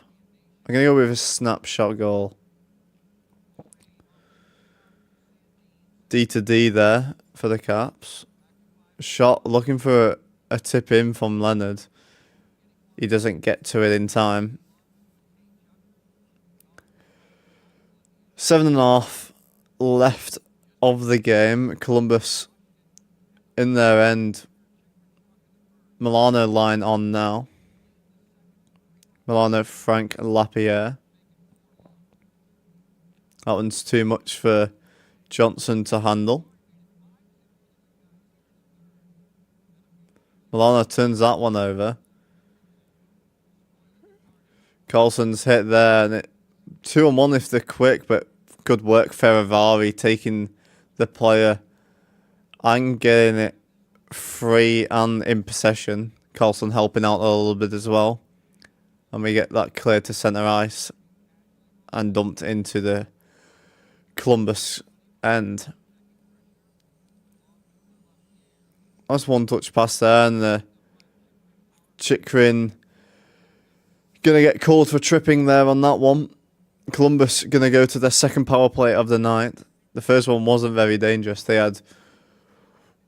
I'm going to go with a snapshot goal. D to D there for the Caps. Shot looking for a tip in from Leonard. He doesn't get to it in time. 7.5 left of the game. Columbus in their end. Milano line on now. Milano, Frank, Lapierre. That one's too much for Johnson to handle. Milano turns that one over. Carlson's hit there, and 2-on-1 if they're quick, but good work. Ferravari taking the player and getting it free and in possession. Carlson helping out a little bit as well. And we get that cleared to centre ice and dumped into the Columbus end. That's one touch pass there, and the Chikrin going to get called for tripping there on that one. Columbus going to go to their second power play of the night. The first one wasn't very dangerous. They had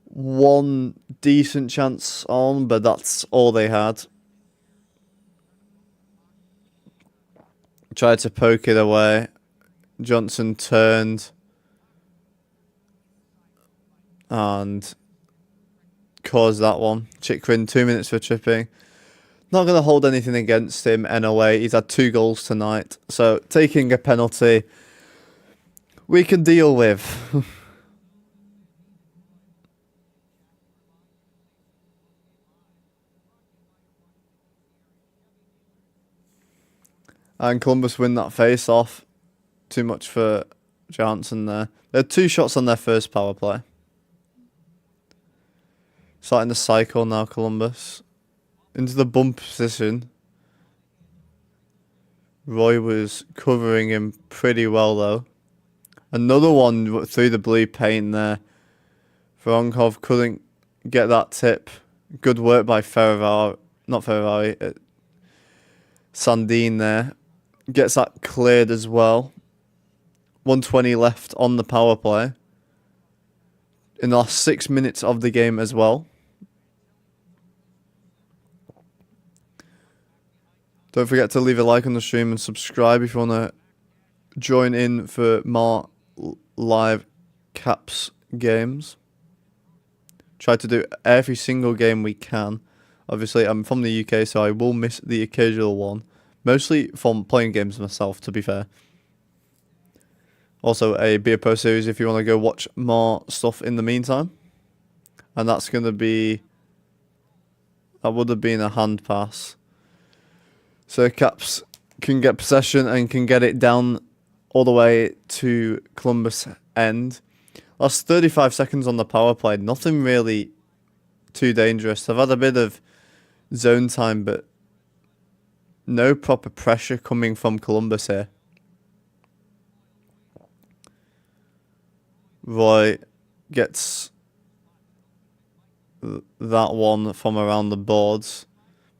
one decent chance on, but that's all they had. Tried to poke it away. Johnson turned and caused that one. Chikrin, 2 minutes for tripping. Not going to hold anything against him anyway. He's had 2 goals tonight. So taking a penalty, we can deal with. And Columbus win that face-off. Too much for Johnson there. They had 2 shots on their first power play. Starting the cycle now, Columbus. Into the bump position. Roy was covering him pretty well, though. Another one through the blue paint there. Voronkov couldn't get that tip. Good work by Ferravari. Not Ferravari. Sandin there. Gets that cleared as well. 1:20 left on the power play. In the last 6 minutes of the game as well. Don't forget to leave a like on the stream and subscribe if you want to join in for more live Caps games. Try to do every single game we can. Obviously, I'm from the UK, so I will miss the occasional one. Mostly from playing games myself, to be fair. Also, a Beer Pro series if you want to go watch more stuff in the meantime. And that's going to be... That would have been a hand pass. So Caps can get possession and can get it down all the way to Columbus end. Last 35 seconds on the power play. Nothing really too dangerous. I've had a bit of zone time, but no proper pressure coming from Columbus here. Roy gets that one from around the boards.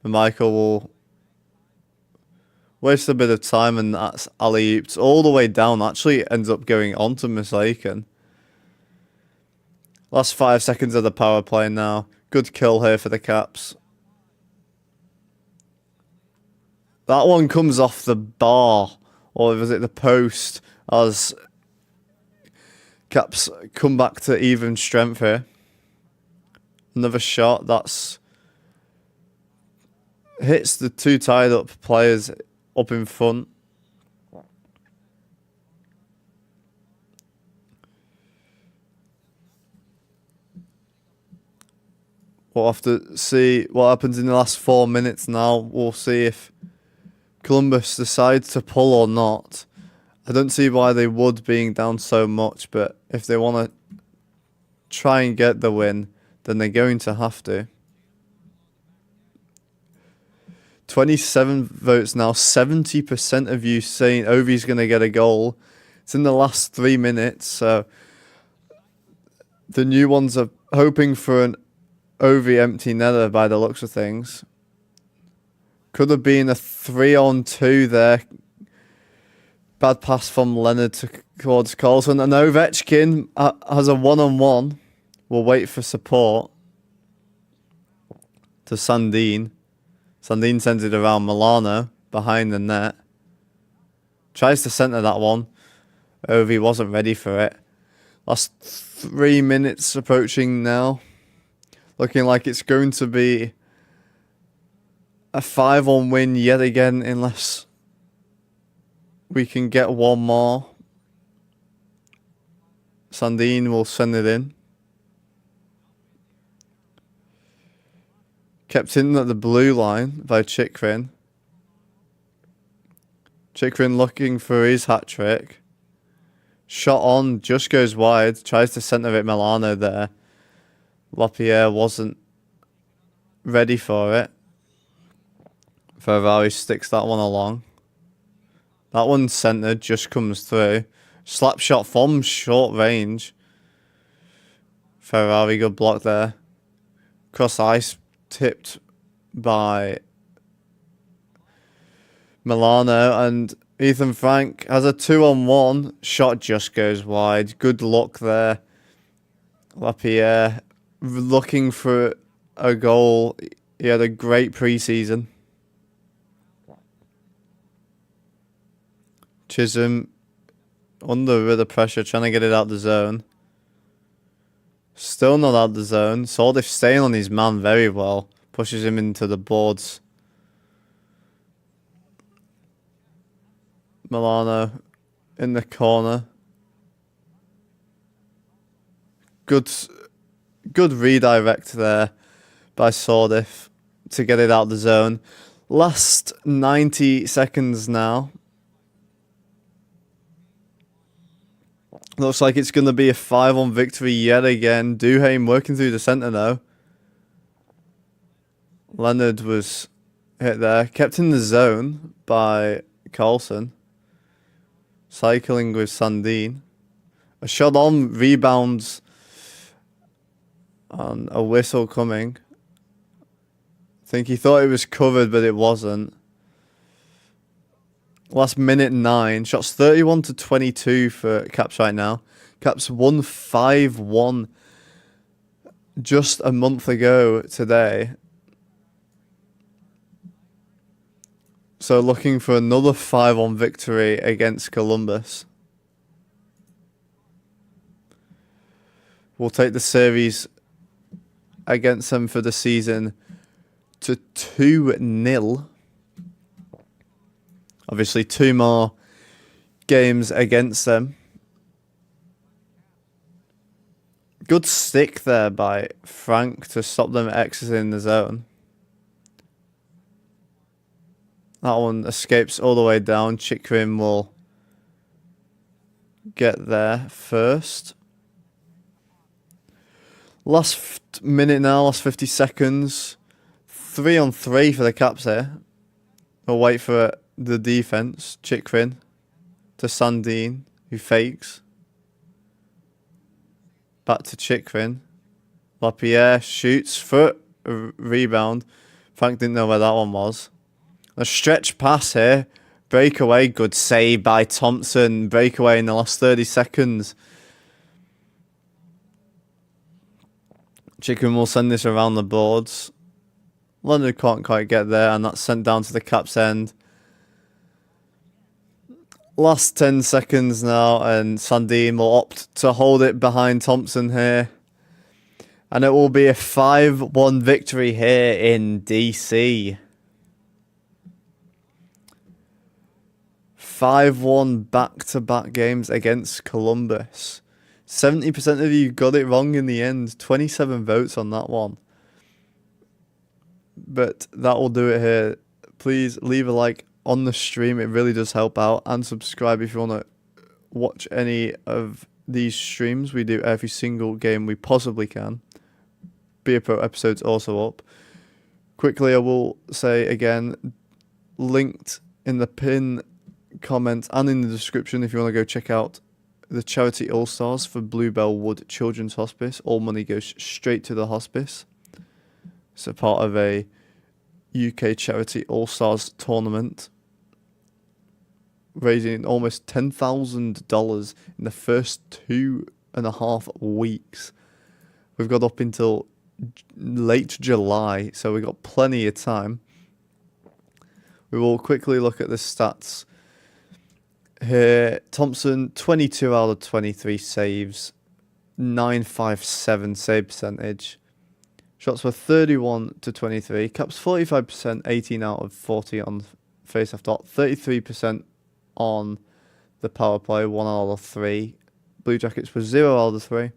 But Michael will waste a bit of time, and that's alley-oops all the way down. Actually ends up going on to Mislaken. Last 5 seconds of the power play now. Good kill here for the Caps. That one comes off the bar, or was it the post, as Caps come back to even strength here. Another shot that's hits the two tied up players up in front. We'll have to see what happens in the last 4 minutes now. We'll see if Columbus decides to pull or not. I don't see why they would, being down so much, but if they want to try and get the win, then they're going to have to. 27 votes now. 70% of you saying Ovi's going to get a goal. It's in the last 3 minutes, so the new ones are hoping for an Ovi empty netter by the looks of things. Could have been a 3-on-2 there. Bad pass from Leonard towards Carlson. And Ovechkin has a 1-on-1. We'll wait for support. To Sandin. Sandin sends it around Milano. Behind the net. Tries to centre that one. Ovi wasn't ready for it. Last 3 minutes approaching now. Looking like it's going to be a 5-on win yet again, unless we can get one more. Sandin will send it in. Kept in at the blue line by Chychrun. Chychrun looking for his hat-trick. Shot on, just goes wide. Tries to centre it, Milano there. Lapierre wasn't ready for it. Ferrari sticks that one along. That one centred, just comes through. Slap shot from short range. Ferrari, good block there. Cross ice, tipped by Milano, and Ethan Frank has a 2-on-1. Shot just goes wide. Good luck there. Lapierre looking for a goal. He had a great preseason. Chisholm under a bit of pressure, trying to get it out the zone. Still not out the zone. Sordif staying on his man very well. Pushes him into the boards. Milano in the corner. Good redirect there by Sordif to get it out the zone. Last 90 seconds now. Looks like it's going to be a 5-on victory yet again. Duhaime working through the centre now. Leonard was hit there. Kept in the zone by Carlson. Cycling with Sandin. A shot on, rebounds. And a whistle coming. I think he thought it was covered, but it wasn't. Last minute 9. Shots 31-22 for Caps right now. Caps won 5-1 just a month ago today. So looking for another 5-1 victory against Columbus. We'll take the series against them for the season to 2-0. Obviously, 2 more games against them. Good stick there by Frank to stop them exiting the zone. That one escapes all the way down. Chychryn will get there first. Last minute now, last 50 seconds. 3-on-3 for the Caps here. We'll wait for the defense. Chychryn to Sandin, who fakes. Back to Chychryn. Lapierre shoots for a rebound. Frank didn't know where that one was. A stretch pass here. Breakaway. Good save by Thompson. Breakaway in the last 30 seconds. Chychryn will send this around the boards. Leonard can't quite get there, and that's sent down to the Caps end. Last 10 seconds now, and Sandin will opt to hold it behind Thompson here. And it will be a 5-1 victory here in DC. 5-1 back-to-back games against Columbus. 70% of you got it wrong in the end. 27 votes on that one. But that will do it here. Please leave a like on the stream. It really does help out. And subscribe if you want to watch any of these streams. We do every single game we possibly can. Be a Pro episode's also up. Quickly, I will say again, linked in the pin comment and in the description if you want to go check out the charity All-Stars for Bluebell Wood Children's Hospice. All money goes straight to the hospice. It's a part of a UK charity All-Stars tournament, raising almost $10,000 in the first 2.5 weeks. We've got up until late July, so we've got plenty of time. We will quickly look at the stats here. Thompson, 22 out of 23 saves, 957 save percentage. Shots were 31 to 23. Caps 45%, 18 out of 40 on face-off dot, 33% on the power play, 1 out of 3. Blue Jackets were 0 out of 3.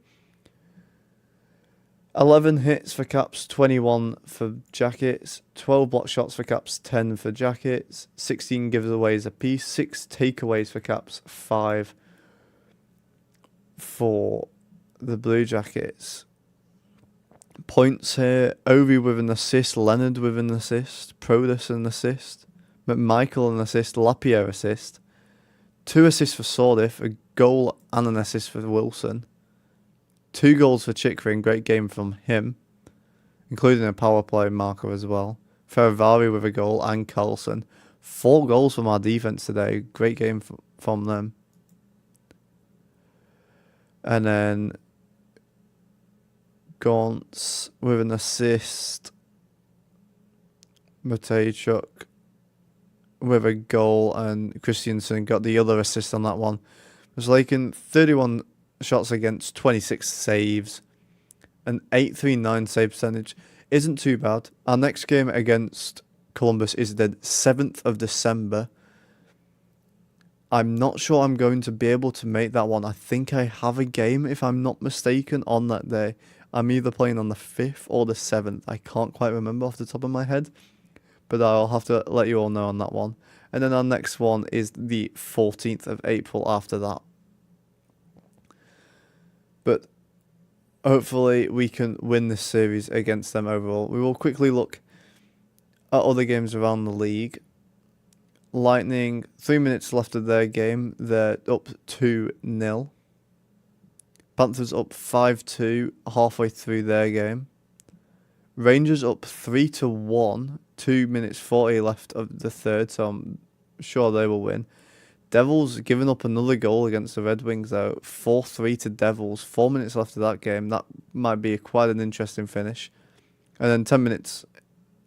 11 hits for Caps, 21 for Jackets. 12 block shots for Caps, 10 for Jackets. 16 giveaways apiece. 6 takeaways for Caps, 5 for the Blue Jackets. Points here. Ovi with an assist. Leonard with an assist. Produs an assist. McMichael an assist. Lapierre assist. 2 assists for Sordif. A goal and an assist for Wilson. 2 goals for Chychryn. Great game from him, including a power play marker as well. Ferravari with a goal and Carlson. 4 goals from our defense today. Great game from them. And then Gauntz with an assist. Matejchuk with a goal, and Christiansen got the other assist on that one. Maslakin, 31 shots against, 26 saves, an 839 save percentage. Isn't too bad. Our next game against Columbus is the 7th of December. I'm not sure I'm going to be able to make that one. I think I have a game, if I'm not mistaken, on that day. I'm either playing on the 5th or the 7th. I can't quite remember off the top of my head, but I'll have to let you all know on that one. And then our next one is the 14th of April after that. But hopefully we can win this series against them overall. We will quickly look at other games around the league. Lightning, 3 minutes left of their game. They're up 2-0. Panthers up 5-2 halfway through their game. Rangers up 3-1. 2 minutes 40 left of the third, so I'm sure they will win. Devils giving up another goal against the Red Wings, though. 4-3 to Devils. 4 minutes left of that game. That might be quite an interesting finish. And then 10 minutes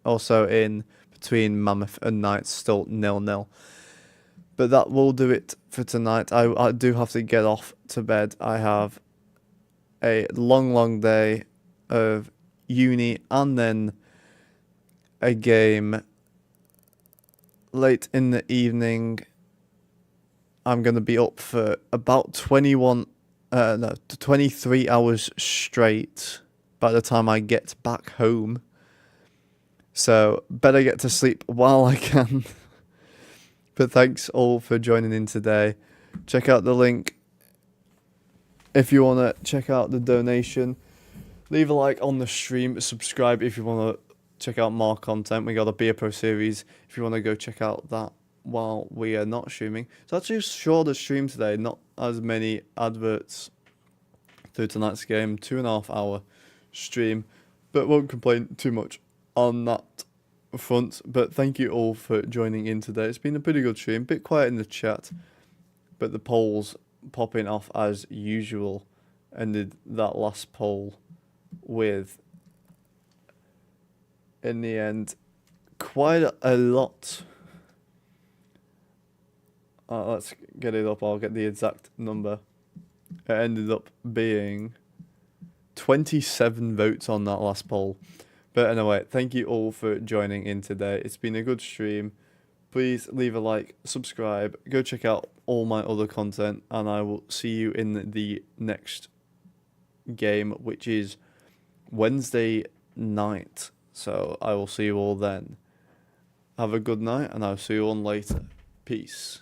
or so in, between Mammoth and Knights still 0-0. But that will do it for tonight. I do have to get off to bed. I have a long day of uni and then a game late in the evening. I'm going to be up for about 23 hours straight by the time I get back home. So better get to sleep while I can. But thanks all for joining in today. Check out the link if you want to check out the donation. Leave a like on the stream. Subscribe if you want to check out more content. We got a Beer Pro series if you want to go check out that while we are not streaming. So actually a shorter stream today, not as many adverts through tonight's game. 2.5 hour stream, but won't complain too much on that front. But thank you all for joining in today. It's been a pretty good stream, bit quiet in the chat, but the polls popping off as usual. Ended that last poll with, in the end, quite a lot. Let's get it up. I'll get the exact number. It ended up being 27 votes on that last poll. But anyway, thank you all for joining in today. It's been a good stream. Please leave a like, subscribe, go check out all my other content, and I will see you in the next game, which is Wednesday night. So I will see you all then. Have a good night, and I'll see you all later. Peace.